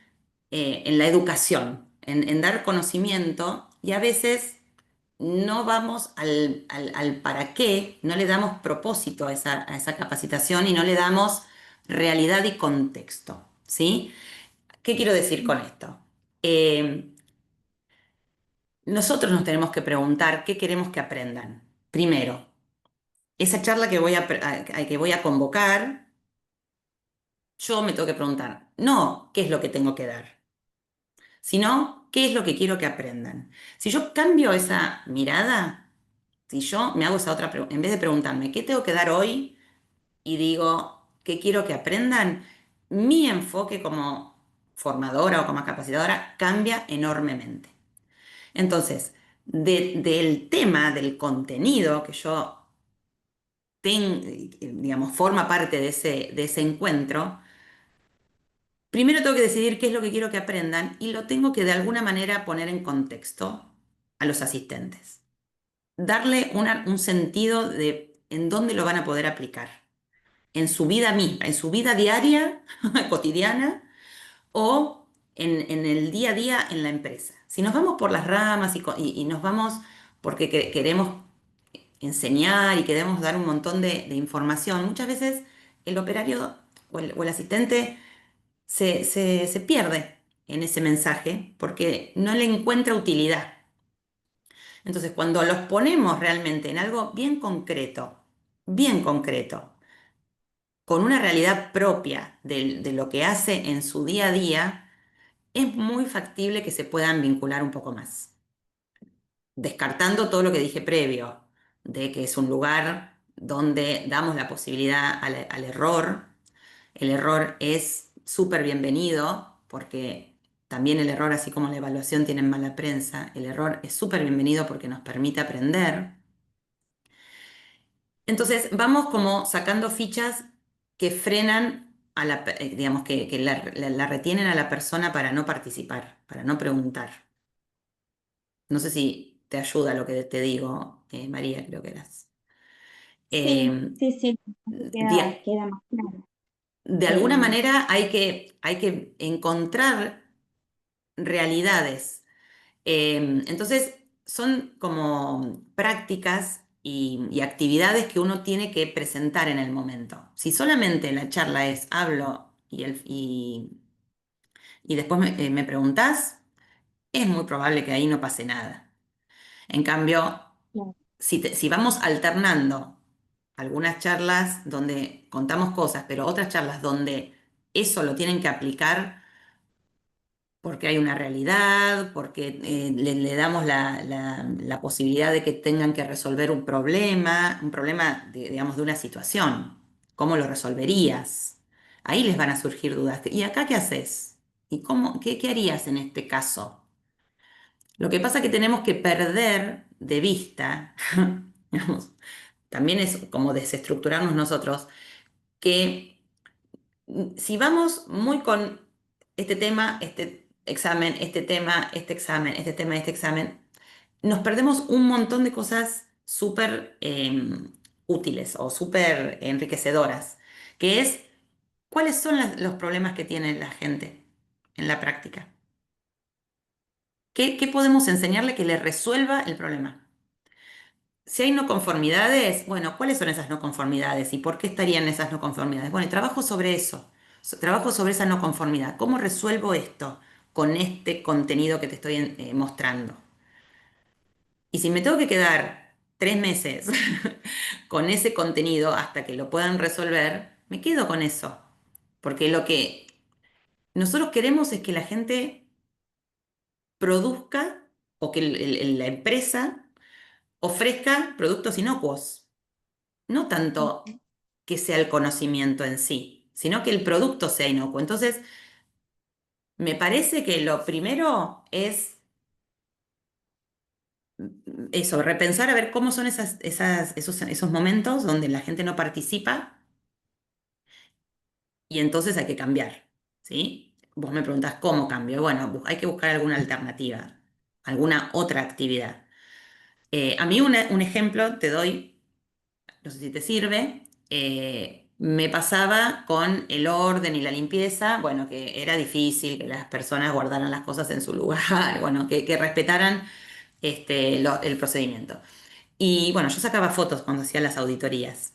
la educación, en dar conocimiento y a veces no vamos al para qué, no le damos propósito a esa capacitación y no le damos realidad y contexto, ¿sí? ¿Qué quiero decir con esto? Eh, Nosotros nos tenemos que preguntar qué queremos que aprendan. Primero, esa charla que voy a convocar, yo me tengo que preguntar, no qué es lo que tengo que dar, sino qué es lo que quiero que aprendan. Si yo cambio esa mirada, si yo me hago esa otra pregunta, en vez de preguntarme qué tengo que dar hoy y digo qué quiero que aprendan, mi enfoque como formadora o como capacitadora cambia enormemente. Entonces, del tema, del contenido que yo digamos, forma parte de ese encuentro, primero tengo que decidir qué es lo que quiero que aprendan y lo tengo que de alguna manera poner en contexto a los asistentes. Darle un sentido de en dónde lo van a poder aplicar. En su vida misma, en su vida diaria, cotidiana, o en el día a día en la empresa. Si nos vamos por las ramas y nos vamos porque queremos enseñar y queremos dar un montón de información, muchas veces el operario o el asistente se pierde en ese mensaje porque no le encuentra utilidad. Entonces, cuando los ponemos realmente en algo bien concreto, con una realidad propia de lo que hace en su día a día, es muy factible que se puedan vincular un poco más. Descartando todo lo que dije previo, de que es un lugar donde damos la posibilidad al error. El error es súper bienvenido porque también el error, así como la evaluación tienen mala prensa, el error es súper bienvenido porque nos permite aprender. Entonces vamos como sacando fichas que frenan digamos, que la retienen a la persona para no participar, para no preguntar. No sé si te ayuda lo que te digo, María, creo que eras. Sí, Eh, sí, sí, di- queda más claro. de alguna Em, manera hay que encontrar realidades. Entonces, son como prácticas y actividades que uno tiene que presentar en el momento. Si solamente la charla es hablo y después me preguntás, es muy probable que ahí no pase nada. En cambio, claro, si vamos alternando algunas charlas donde contamos cosas, pero otras charlas donde eso lo tienen que aplicar porque hay una realidad, porque le damos la posibilidad de que tengan que resolver un problema, digamos, de una situación. ¿Cómo lo resolverías? Ahí les van a surgir dudas. ¿Y acá qué haces? ¿Y cómo, qué harías en este caso? Lo que pasa es que tenemos que perder de vista, digamos, también es como desestructurarnos nosotros, que si vamos muy con este tema, este examen, este tema, este examen, este tema, este examen, nos perdemos un montón de cosas súper útiles o súper enriquecedoras, que es cuáles son los problemas que tiene la gente en la práctica. ¿Qué podemos enseñarle que le resuelva el problema? Si hay no conformidades, bueno, ¿cuáles son esas no conformidades y por qué estarían esas no conformidades? Bueno, y trabajo sobre eso, trabajo sobre esa no conformidad. ¿Cómo resuelvo esto con este contenido que te estoy mostrando? Y si me tengo que quedar 3 meses con ese contenido hasta que lo puedan resolver, me quedo con eso. Porque lo que nosotros queremos es que la gente produzca o que la empresa ofrezca productos inocuos. No tanto que sea el conocimiento en sí, sino que el producto sea inocuo. Entonces, me parece que lo primero es eso, repensar a ver cómo son esos momentos donde la gente no participa y entonces hay que cambiar, ¿sí? Vos me preguntás cómo cambio. Bueno, hay que buscar alguna alternativa, alguna otra actividad. A mí un ejemplo te doy, no sé si te sirve, me pasaba con el orden y la limpieza, bueno, que era difícil que las personas guardaran las cosas en su lugar, bueno, que respetaran el procedimiento. Y bueno, yo sacaba fotos cuando hacía las auditorías.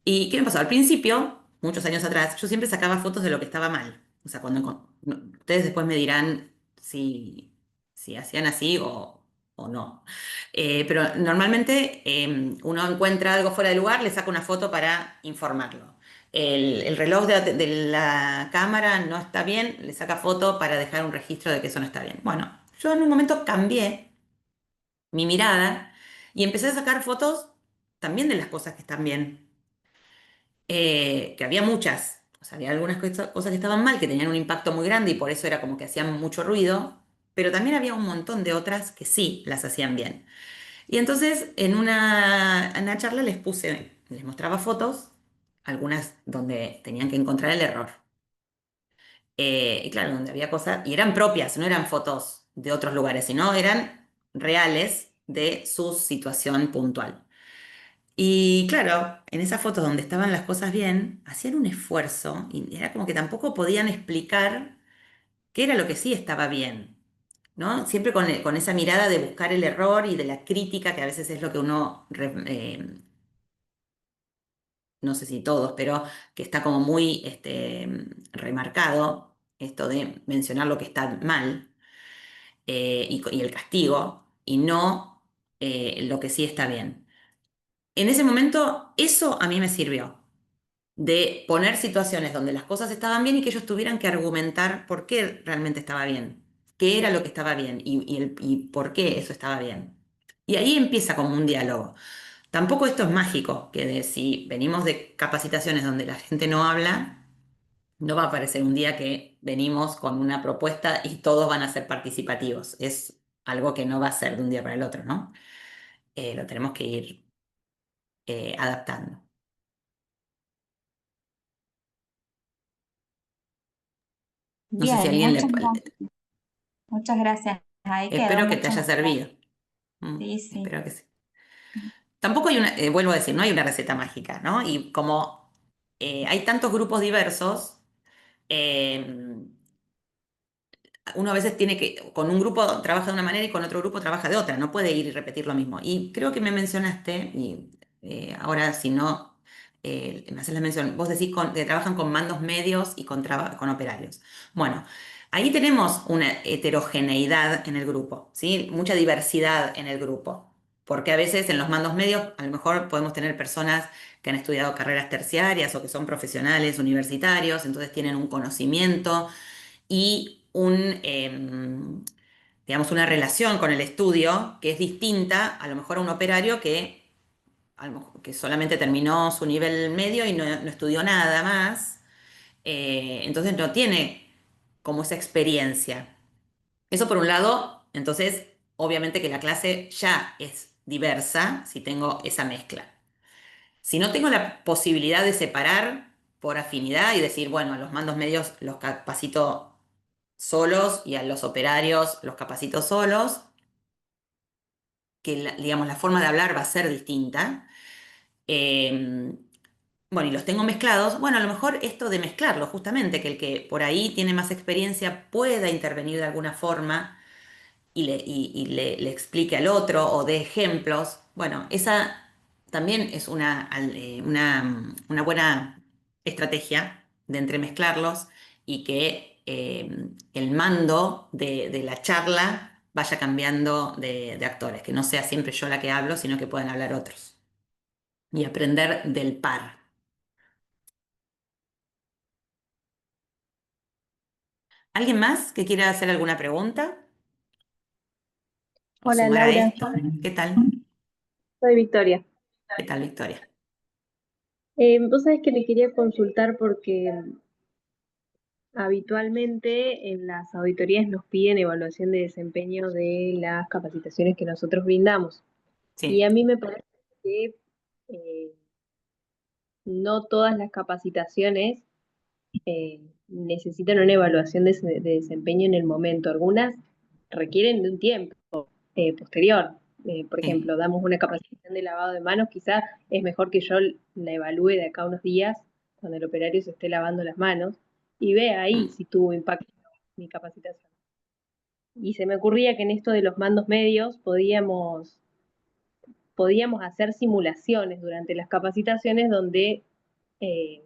¿Y qué me pasó? Al principio, muchos años atrás, yo siempre sacaba fotos de lo que estaba mal. O sea, ustedes después me dirán si hacían así o no. Pero normalmente uno encuentra algo fuera de lugar, le saca una foto para informarlo. El reloj de la cámara no está bien, le saca foto para dejar un registro de que eso no está bien. Bueno, yo en un momento cambié mi mirada y empecé a sacar fotos también de las cosas que están bien, que había muchas, o sea, había algunas cosas que estaban mal, que tenían un impacto muy grande y por eso era como que hacían mucho ruido, pero también había un montón de otras que sí las hacían bien. Y entonces en una charla les mostraba fotos, algunas donde tenían que encontrar el error. Y claro, donde había cosas, y eran propias, no eran fotos de otros lugares, sino eran reales de su situación puntual. Y claro, en esas fotos donde estaban las cosas bien, hacían un esfuerzo y era como que tampoco podían explicar qué era lo que sí estaba bien, ¿no? Siempre con esa mirada de buscar el error y de la crítica, que a veces es lo que uno, no sé si todos, pero que está como muy remarcado, esto de mencionar lo que está mal y el castigo, y no lo que sí está bien. En ese momento, eso a mí me sirvió de poner situaciones donde las cosas estaban bien y que ellos tuvieran que argumentar por qué realmente estaba bien, qué era lo que estaba bien y por qué eso estaba bien. Y ahí empieza como un diálogo. Tampoco esto es mágico, que si venimos de capacitaciones donde la gente no habla, no va a aparecer un día que venimos con una propuesta y todos van a ser participativos. Es algo que no va a ser de un día para el otro, ¿no? Lo tenemos que ir adaptando. No sé si a Bien, alguien le... muchas gracias. Ahí quedó Espero que te mucho haya más servido. claro. Sí, sí. Espero que sí. Tampoco hay una, vuelvo a decir, no hay una receta mágica, ¿no? Y como hay tantos grupos diversos, eh, uno a veces tiene que, con un grupo trabaja de una manera y con otro grupo trabaja de otra, no puede ir y repetir lo mismo. Y creo que me mencionaste, y ahora si no, me haces la mención, vos decís que trabajan con mandos medios y con operarios. Bueno, ahí tenemos una heterogeneidad en el grupo, ¿sí? Mucha diversidad en el grupo, porque a veces en los mandos medios a lo mejor podemos tener personas que han estudiado carreras terciarias o que son profesionales universitarios, entonces tienen un conocimiento y digamos, una relación con el estudio que es distinta a lo mejor a un operario que que solamente terminó su nivel medio y no estudió nada más, entonces no tiene como esa experiencia. Eso por un lado, entonces obviamente que la clase ya es diversa si tengo esa mezcla. Si no tengo la posibilidad de separar por afinidad y decir, bueno, a los mandos medios los capacito solos y a los operarios los capacito solos, que digamos la forma de hablar va a ser distinta. eh, bueno, y los tengo mezclados. Bueno, a lo mejor esto de mezclarlo, justamente, que el que por ahí tiene más experiencia pueda intervenir de alguna forma y le explique al otro o dé ejemplos. Bueno, esa también es una buena estrategia de entremezclarlos y que el mando de la charla vaya cambiando de actores, que no sea siempre yo la que hablo, sino que puedan hablar otros y aprender del par. ¿Alguien más que quiera hacer alguna pregunta o Hola sumar a Laura, esto? ¿Qué tal? soy Victoria. ¿Qué tal, Victoria? Vos sabés que le quería consultar porque habitualmente en las auditorías nos piden evaluación de desempeño de las capacitaciones que nosotros brindamos. Y Sí, a mí me parece que eh, no todas las capacitaciones necesitan una evaluación de desempeño en el momento. Algunas requieren de un tiempo posterior. Por sí. ejemplo, damos una capacitación de lavado de manos, quizá es mejor que yo la evalúe de acá a unos días, cuando el operario se esté lavando las manos, y vea ahí Mm. si tuvo impacto mi capacitación. Y se me ocurría que en esto de los mandos medios podíamos hacer simulaciones durante las capacitaciones donde eh,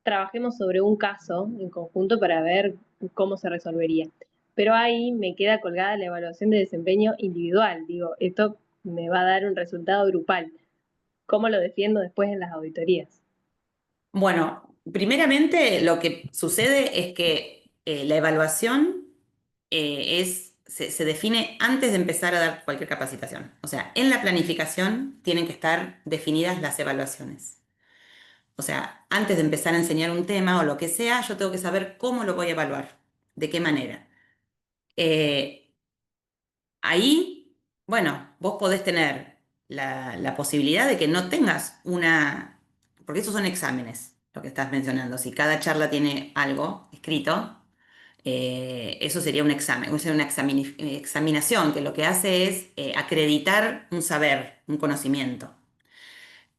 trabajemos sobre un caso en conjunto para ver cómo se resolvería. Pero ahí me queda colgada la evaluación de desempeño individual. Digo, esto me va a dar un resultado grupal. ¿Cómo lo defiendo después en las auditorías? Bueno, primeramente lo que sucede es que la evaluación se define antes de empezar a dar cualquier capacitación. O sea, en la planificación tienen que estar definidas las evaluaciones. O sea, antes de empezar a enseñar un tema o lo que sea, yo tengo que saber cómo lo voy a evaluar, de qué manera. Eh, Ahí, bueno, vos podés tener la posibilidad de que no tengas porque esos son exámenes, lo que estás mencionando. Si cada charla tiene algo escrito, eso sería un examen, sería una examinación que lo que hace es acreditar un saber, un conocimiento,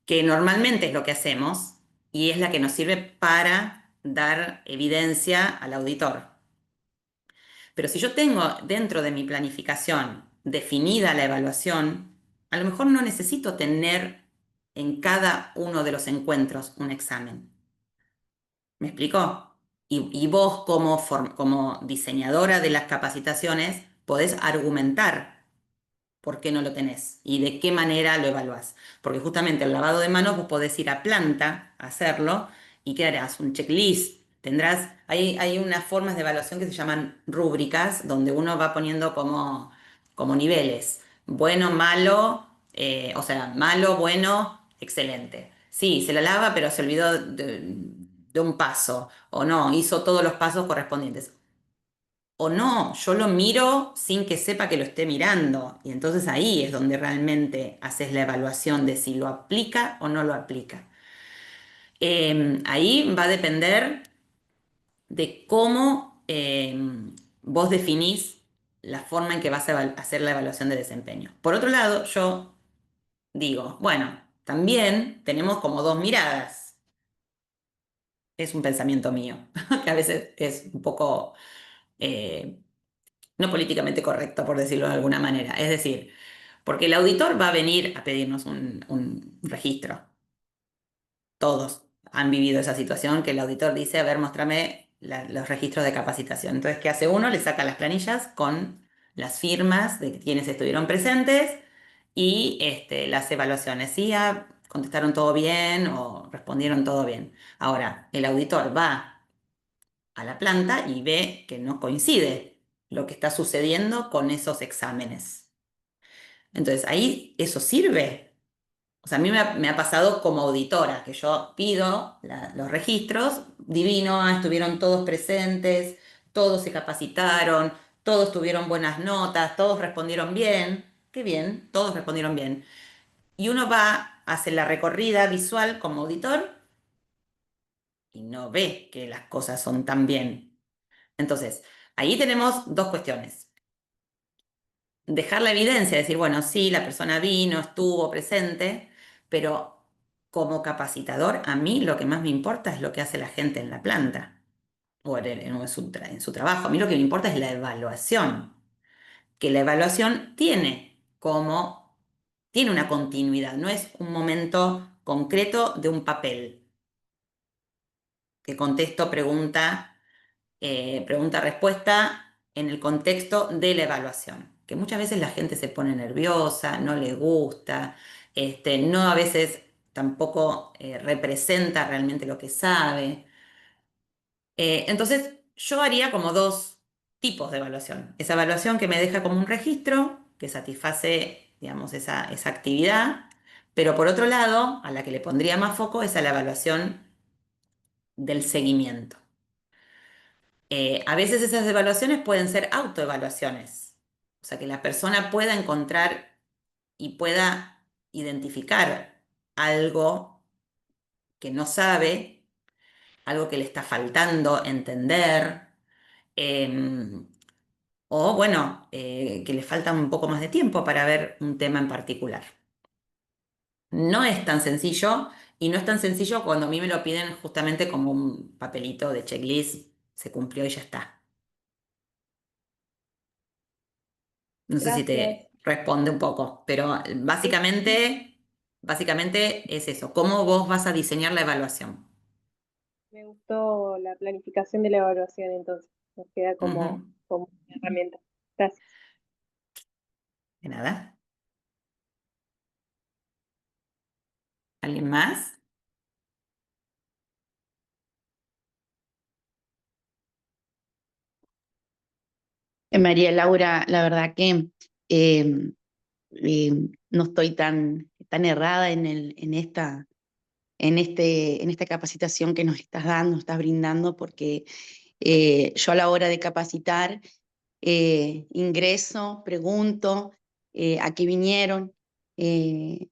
que normalmente es lo que hacemos y es la que nos sirve para dar evidencia al auditor. Pero si yo tengo dentro de mi planificación definida la evaluación, a lo mejor no necesito tener en cada uno de los encuentros un examen. ¿Me explicó? Y vos como diseñadora de las capacitaciones podés argumentar por qué no lo tenés y de qué manera lo evaluás. Porque justamente el lavado de manos vos podés ir a planta a hacerlo y ¿qué harás? Un checklist. Hay unas formas de evaluación que se llaman rúbricas, donde uno va poniendo como niveles. Bueno, malo, o sea, malo, bueno, excelente. Sí, se la lava, pero se olvidó de un paso. O no, hizo todos los pasos correspondientes. O no, yo lo miro sin que sepa que lo esté mirando. Y entonces ahí es donde realmente haces la evaluación de si lo aplica o no lo aplica. Ahí va a depender de cómo vos definís la forma en que vas a hacer la evaluación de desempeño. Por otro lado, yo digo, bueno, también tenemos como dos miradas. Es un pensamiento mío, que a veces es un poco eh, no políticamente correcto, por decirlo de alguna manera. Es decir, porque el auditor va a venir a pedirnos un registro. Todos han vivido esa situación que el auditor dice, a ver, muéstrame los registros de capacitación. Entonces, ¿qué hace uno? Le saca las planillas con las firmas de quienes estuvieron presentes y las evaluaciones. Sí, contestaron todo bien o respondieron todo bien. Ahora, el auditor va a la planta y ve que no coincide lo que está sucediendo con esos exámenes. Entonces, ahí eso sirve. O sea, a mí me ha pasado como auditora, que yo pido los registros, divino, estuvieron todos presentes, todos se capacitaron, todos tuvieron buenas notas, todos respondieron bien, qué bien, todos respondieron bien. Y uno va, hace la recorrida visual como auditor y no ve que las cosas son tan bien. Entonces, ahí tenemos dos cuestiones. Dejar la evidencia, decir, bueno, sí, la persona vino, estuvo presente, pero como capacitador, a mí lo que más me importa es lo que hace la gente en la planta o en su trabajo. A mí lo que me importa es la evaluación, que la evaluación tiene una continuidad, no es un momento concreto de un papel que contesto pregunta-respuesta en el contexto de la evaluación, que muchas veces la gente se pone nerviosa, no le gusta, no a veces tampoco representa realmente lo que sabe. Entonces, yo haría como dos tipos de evaluación. Esa evaluación que me deja como un registro, que satisface, digamos, esa actividad, pero por otro lado, a la que le pondría más foco es a la evaluación del seguimiento. A veces esas evaluaciones pueden ser autoevaluaciones, o sea, que la persona pueda encontrar y pueda identificar algo que no sabe, algo que le está faltando entender, eh, o bueno, que le falta un poco más de tiempo para ver un tema en particular. No es tan sencillo y no es tan sencillo cuando a mí me lo piden justamente como un papelito de checklist, se cumplió y ya está. No sé si Gracias. te responde un poco, pero básicamente es eso, cómo vos vas a diseñar la evaluación. Me gustó la planificación de la evaluación, entonces nos queda Ujú. como una herramienta. Gracias. De nada. ¿Alguien más? María Laura, la verdad que eh, no estoy tan errada en esta capacitación que nos estás dando, estás brindando, porque yo a la hora de capacitar ingreso, pregunto a qué vinieron, eh,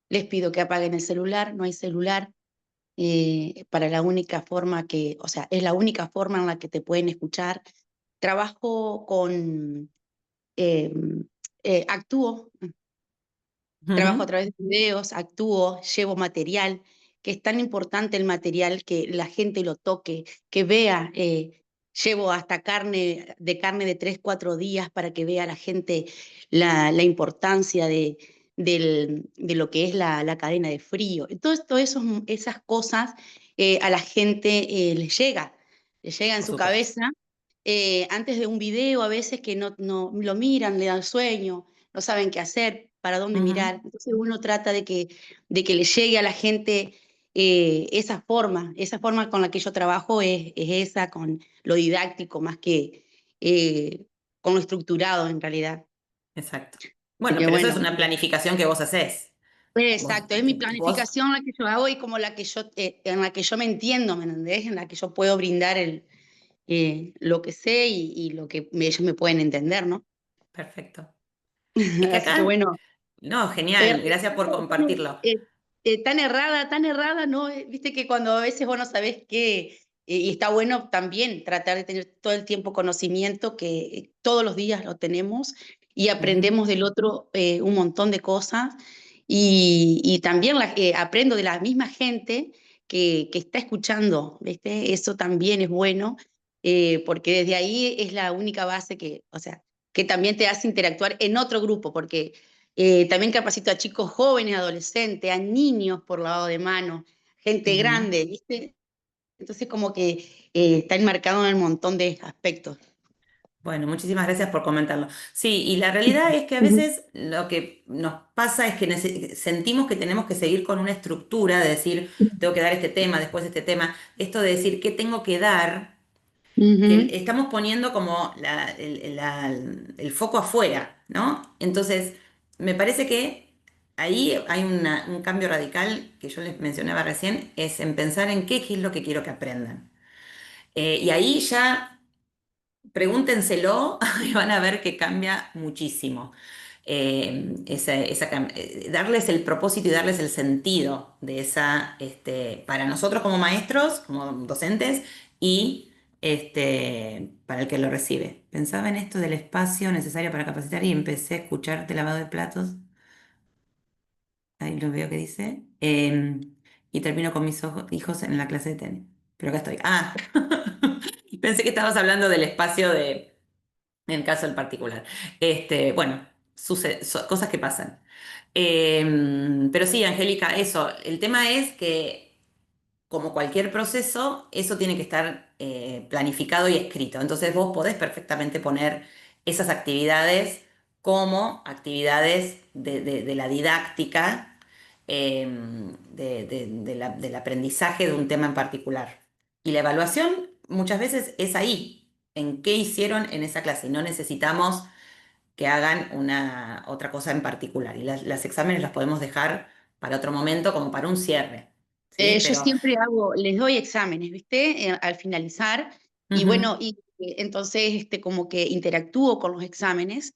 les pido que apaguen el celular, no hay celular. Para la única forma o sea, es la única forma en la que te pueden escuchar. Trabajo con eh, actúo, trabajo a Ujú. través de videos, actúo, llevo material, que es tan importante el material que la gente lo toque, que vea, llevo hasta carne de 3, 4 días para que vea la gente la importancia de lo que es la cadena de frío. Todo eso, esas cosas a la gente les llega en Por su supuesto. cabeza antes de un video, a veces que no lo miran, le dan sueño, no saben qué hacer, para dónde Ujú. mirar. Entonces uno trata de que le llegue a la gente esa forma con la que yo trabajo es esa, con lo didáctico más que con lo estructurado en realidad. Exacto. Así Bueno, que pero eso es bueno, una planificación que vos hacés. exacto, es mi Vos, planificación la que yo hago y como en la que yo me entiendo, ¿me entendés? En la que yo puedo brindar lo que sé y lo que ellos me pueden entender, ¿no? perfecto. Es que Así que acá, bueno, no, genial, gracias por estamos, compartirlo. tan errada, ¿no? Viste que cuando a veces vos no sabés qué, y está bueno también tratar de tener todo el tiempo conocimiento, que todos los días lo tenemos y Ujú. aprendemos del otro un montón de cosas y también aprendo de la misma gente que está escuchando, ¿viste? Eso también es bueno, porque desde ahí es la única base que, o sea, que también te hace interactuar en otro grupo, porque también capacito a chicos jóvenes, adolescentes, a niños por lavado de manos, gente Ujú. grande, ¿viste? Entonces como que está enmarcado en un montón de aspectos. Bueno, muchísimas gracias por comentarlo. Sí, y la realidad es que a Ujú. veces lo que nos pasa es que sentimos que tenemos que seguir con una estructura de decir, tengo que dar este tema, después este tema, esto de decir qué tengo que dar, que Ujú. estamos poniendo como el foco afuera, ¿no? Entonces, me parece que ahí hay un cambio radical que yo les mencionaba recién, es en pensar en qué es lo que quiero que aprendan. Y ahí ya pregúntenselo y van a ver que cambia muchísimo. Darles el propósito y darles el sentido de para nosotros como maestros, como docentes, y para el que lo recibe. Pensaba en esto del espacio necesario para capacitar y empecé a escucharte lavado de platos. Ahí lo veo que dice. Y termino con mis hijos en la clase de tenis. Pero acá estoy. Ah, pensé que estabas hablando del espacio en el caso del particular. Bueno, cosas que pasan. Pero sí, Angélica, eso. El tema es que, como cualquier proceso, eso tiene que estar planificado y escrito. Entonces vos podés perfectamente poner esas actividades como actividades de la didáctica, del aprendizaje de un tema en particular. Y la evaluación muchas veces es ahí, en qué hicieron en esa clase. Y no necesitamos que hagan otra cosa en particular. Y las exámenes las podemos dejar para otro momento, como para un cierre. ¿Sí? Yo Pero siempre les doy exámenes, ¿viste? Al finalizar. Y ujú, bueno, entonces como que interactúo con los exámenes.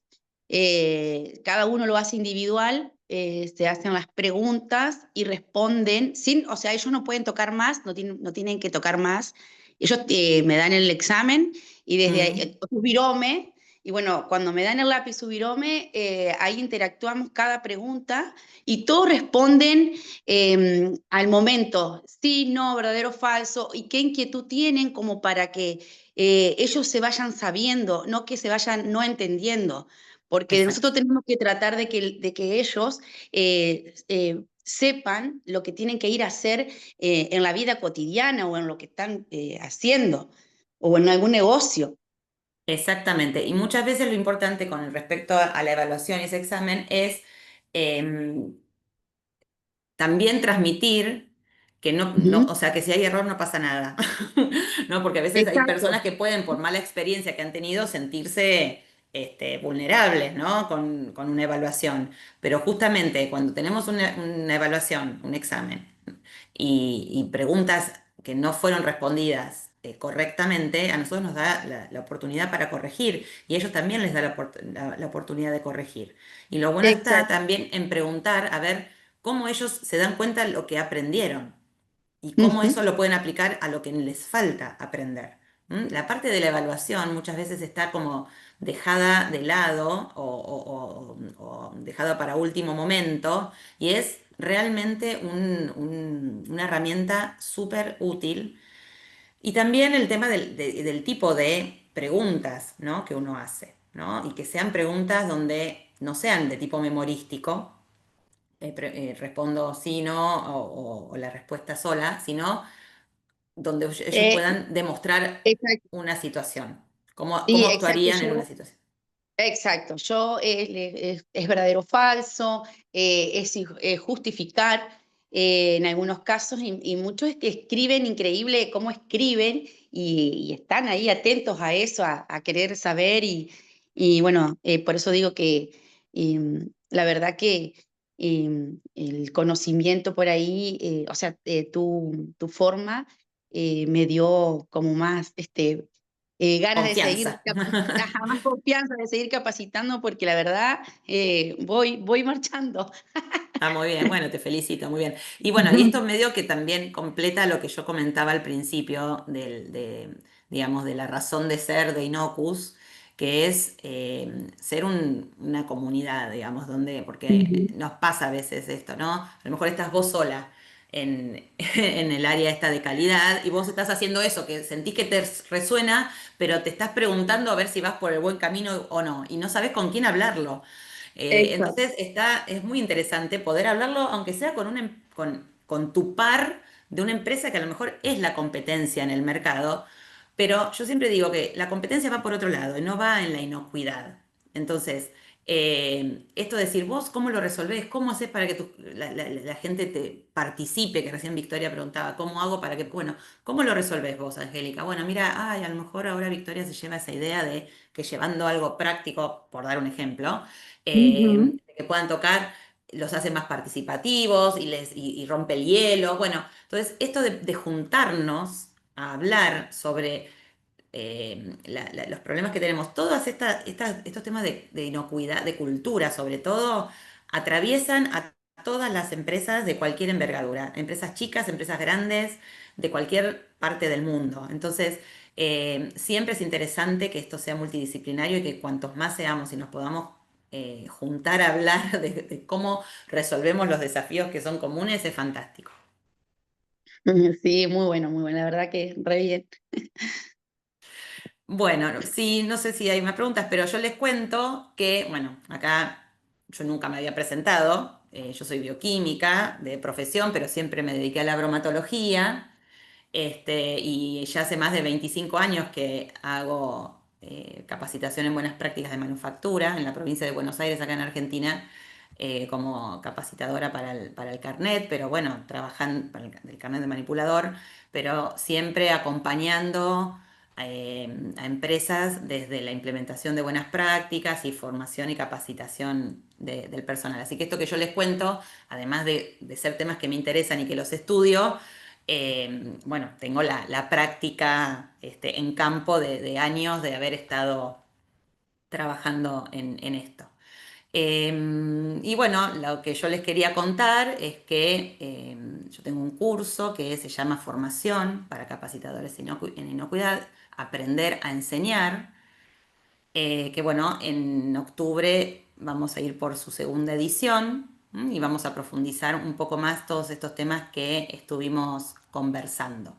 Cada uno lo hace individual, se hacen las preguntas y responden o sea, ellos no pueden tocar más, no tienen que tocar más. Ellos me dan el examen y desde ahí, mm, su virome, y bueno, cuando me dan el lápiz su virome, ahí interactuamos cada pregunta y todos responden al momento, sí, no, verdadero, falso, y qué inquietud tienen como para que ellos se vayan sabiendo, no que se vayan no entendiendo, porque exacto. nosotros tenemos que tratar de que ellos sepan lo que tienen que ir a hacer en la vida cotidiana o en lo que están haciendo o en algún negocio. Exactamente. Y muchas veces lo importante con respecto a la evaluación y ese examen es em, también transmitir que o Ujú. sea, que si hay error no pasa nada, ¿no? Porque a veces hay Exacto. personas que pueden, por mala experiencia que han tenido, sentirse vulnerables, ¿no? Con una evaluación. Pero justamente cuando tenemos una evaluación, un examen, y preguntas que no fueron respondidas correctamente, a nosotros nos da la oportunidad para corregir y a ellos también les da la oportunidad de corregir. Y lo bueno está Exacto. también en preguntar, a ver, cómo ellos se dan cuenta de lo que aprendieron y cómo Ujú. eso lo pueden aplicar a lo que les falta aprender. La parte de la evaluación muchas veces está como dejada de lado o dejada para último momento y es realmente una herramienta súper útil. Y también el tema del tipo de preguntas, ¿no? Que uno hace, ¿no? Y que sean preguntas donde no sean de tipo memorístico, respondo sí, no, o la respuesta sola, sino donde ellos Eh, puedan demostrar exacto. una situación, cómo Sí, exacto. actuarían en una situación. Exacto, es verdadero o falso, justificar en algunos casos y muchos es que escriben increíble cómo escriben y están ahí atentos a eso, a querer saber y bueno, por eso digo que la verdad que el conocimiento por ahí, o sea, tu forma me dio como más ganas de seguir Confianza. ajá, más confianza de seguir capacitando porque la verdad voy marchando. Está muy bien, bueno, te felicito, muy bien. Y bueno, y Ujú, esto medio que también completa lo que yo comentaba al principio digamos, de la razón de ser de Inocus, que es ser una comunidad, digamos, porque ujú. nos pasa a veces esto, ¿no? A lo mejor estás vos sola en el área esta de calidad y vos estás haciendo eso, que sentís que te resuena, pero te estás preguntando a ver si vas por el buen camino o no, y no sabes con quién hablarlo. Exacto. Entonces es muy interesante poder hablarlo, aunque sea con tu par de una empresa que a lo mejor es la competencia en el mercado, pero yo siempre digo que la competencia va por otro lado y no va en la inocuidad. Entonces, esto de decir, vos cómo lo resolvés, cómo haces para que la gente te participe, que recién Victoria preguntaba, ¿cómo hago para que, bueno, cómo lo resolvés vos, Angélica? Bueno, mira, ay, a lo mejor ahora Victoria se lleva esa idea de que llevando algo práctico, por dar un ejemplo, Ujú. que puedan tocar. los hace más participativos y rompe el hielo. Bueno, entonces esto de juntarnos a hablar sobre los problemas que tenemos, todos estos temas de inocuidad, de cultura sobre todo, atraviesan a todas las empresas de cualquier envergadura, empresas chicas, empresas grandes, de cualquier parte del mundo. Entonces, siempre es interesante que esto sea multidisciplinario y que cuantos más seamos y nos podamos juntar a hablar de cómo resolvemos los desafíos que son comunes, es fantástico. Sí, muy bueno, la verdad que re bien. Bueno, sí, no sé si hay más preguntas, pero yo les cuento que, bueno, acá yo nunca me había presentado, yo soy bioquímica de profesión, pero siempre me dediqué a la bromatología, y ya hace más de 25 años que hago capacitación en buenas prácticas de manufactura en la provincia de Buenos Aires, acá en Argentina, como capacitadora para el carnet, pero bueno, trabajando para el carnet de manipulador, pero siempre acompañando a empresas desde la implementación de buenas prácticas y formación y capacitación del personal. Así que esto que yo les cuento, además de ser temas que me interesan y que los estudio, bueno, tengo la práctica en campo de años de haber estado trabajando en esto. Y bueno, lo que yo les quería contar es que yo tengo un curso que se llama Formación para Capacitadores en Inocuidad, Aprender a Enseñar, que bueno, en octubre vamos a ir por su segunda edición, y vamos a profundizar un poco más todos estos temas que estuvimos conversando.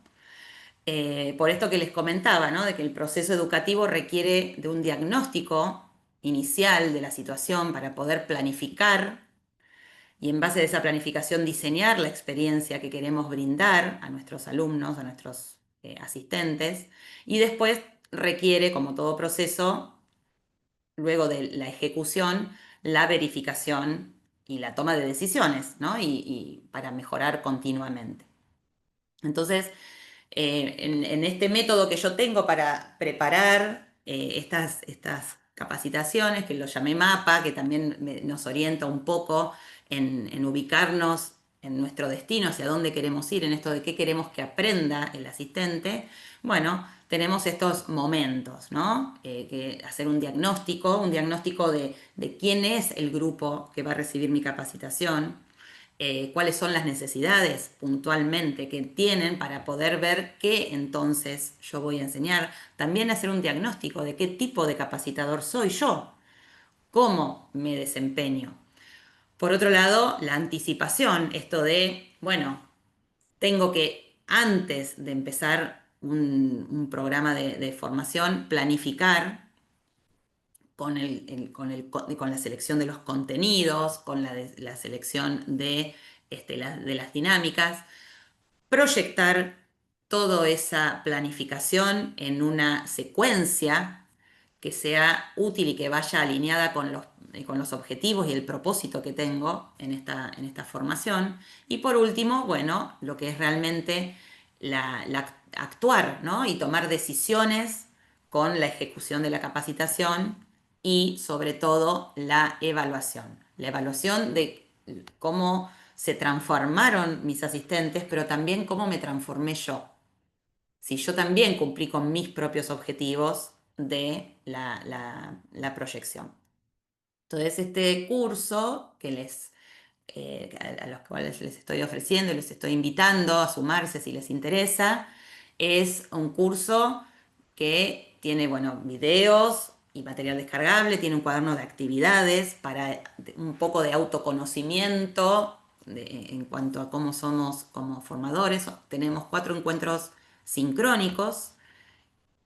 Por esto que les comentaba, ¿no? De que el proceso educativo requiere de un diagnóstico inicial de la situación para poder planificar y en base a esa planificación diseñar la experiencia que queremos brindar a nuestros alumnos, a nuestros asistentes, y después requiere, como todo proceso, luego de la ejecución, la verificación y la toma de decisiones, ¿no? Y para mejorar continuamente. Entonces, en este método que yo tengo para preparar estas capacitaciones, que lo llamé mapa, que también nos orienta un poco en ubicarnos en nuestro destino, hacia dónde queremos ir, en esto de qué queremos que aprenda el asistente, bueno, tenemos estos momentos, ¿no? Hacer un diagnóstico de quién es el grupo que va a recibir mi capacitación, cuáles son las necesidades puntualmente que tienen para poder ver qué entonces yo voy a enseñar. También hacer un diagnóstico de qué tipo de capacitador soy yo, cómo me desempeño. Por otro lado, la anticipación, esto de, bueno, tengo que antes de empezar un programa de formación, planificar con la selección de los contenidos, con la selección de las dinámicas, proyectar toda esa planificación en una secuencia que sea útil y que vaya alineada con los objetivos y el propósito que tengo en esta formación. Y por último, bueno, lo que es realmente actuar, ¿no? Y tomar decisiones con la ejecución de la capacitación y sobre todo la evaluación. La evaluación de cómo se transformaron mis asistentes, pero también cómo me transformé yo. Si yo también cumplí con mis propios objetivos de la proyección. Entonces, este curso a los cuales les estoy ofreciendo y les estoy invitando a sumarse si les interesa, es un curso que tiene, bueno, videos y material descargable, tiene un cuaderno de actividades para un poco de autoconocimiento en cuanto a cómo somos como formadores. Tenemos 4 encuentros sincrónicos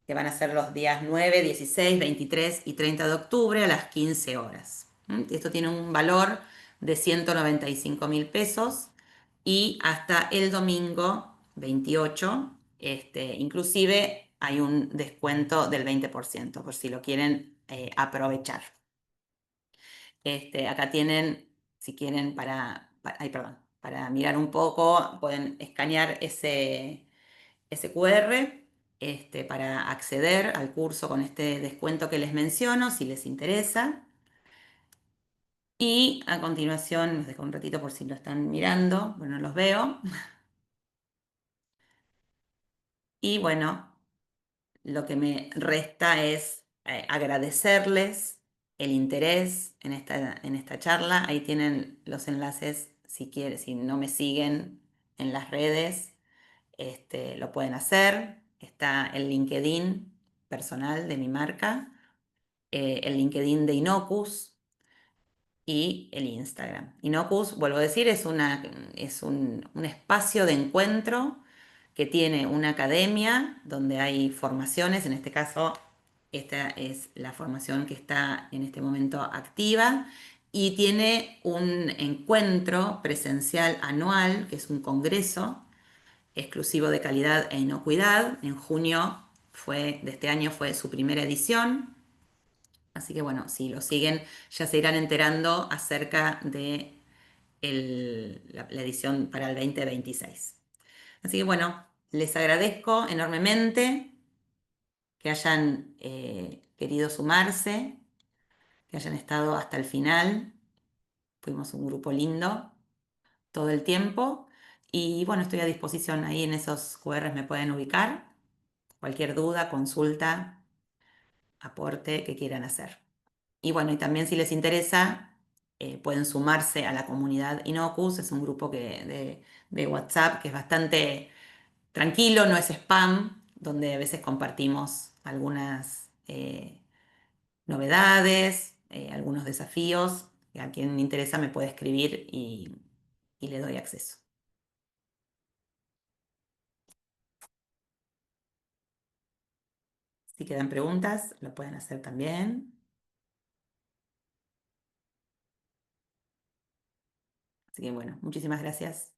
que van a ser los días 9, 16, 23 y 30 de octubre a las 15 horas. Esto tiene un valor de 195.000 pesos y hasta el domingo 28, inclusive hay un descuento del 20% por si lo quieren aprovechar. Acá tienen, si quieren, para mirar un poco, pueden escanear ese QR, para acceder al curso con este descuento que les menciono, si les interesa. Y a continuación, les dejo un ratito por si lo están mirando, bueno, los veo. Y bueno, lo que me resta es agradecerles el interés en esta charla. Ahí tienen los enlaces si quieren, si no me siguen en las redes, lo pueden hacer. Está el LinkedIn personal de mi marca, el LinkedIn de Inocus y el Instagram. Inocus, vuelvo a decir, es un espacio de encuentro que tiene una academia donde hay formaciones. En este caso, esta es la formación que está en este momento activa, y tiene un encuentro presencial anual, que es un congreso exclusivo de calidad e inocuidad. En junio de este año fue su primera edición. Así que bueno, si lo siguen ya se irán enterando acerca de la edición para el 2026. Así que bueno, les agradezco enormemente que hayan querido sumarse, que hayan estado hasta el final. Fuimos un grupo lindo todo el tiempo. Y bueno, estoy a disposición. Ahí en esos QRs me pueden ubicar. Cualquier duda, consulta, aporte que quieran hacer. Y bueno, y también si les interesa, pueden sumarse a la comunidad Inocus. Es un grupo de WhatsApp que es bastante tranquilo, no es spam, donde a veces compartimos algunas novedades, algunos desafíos. Y a quien le interesa me puede escribir y le doy acceso. Si quedan preguntas, lo pueden hacer también. Así que bueno, muchísimas gracias.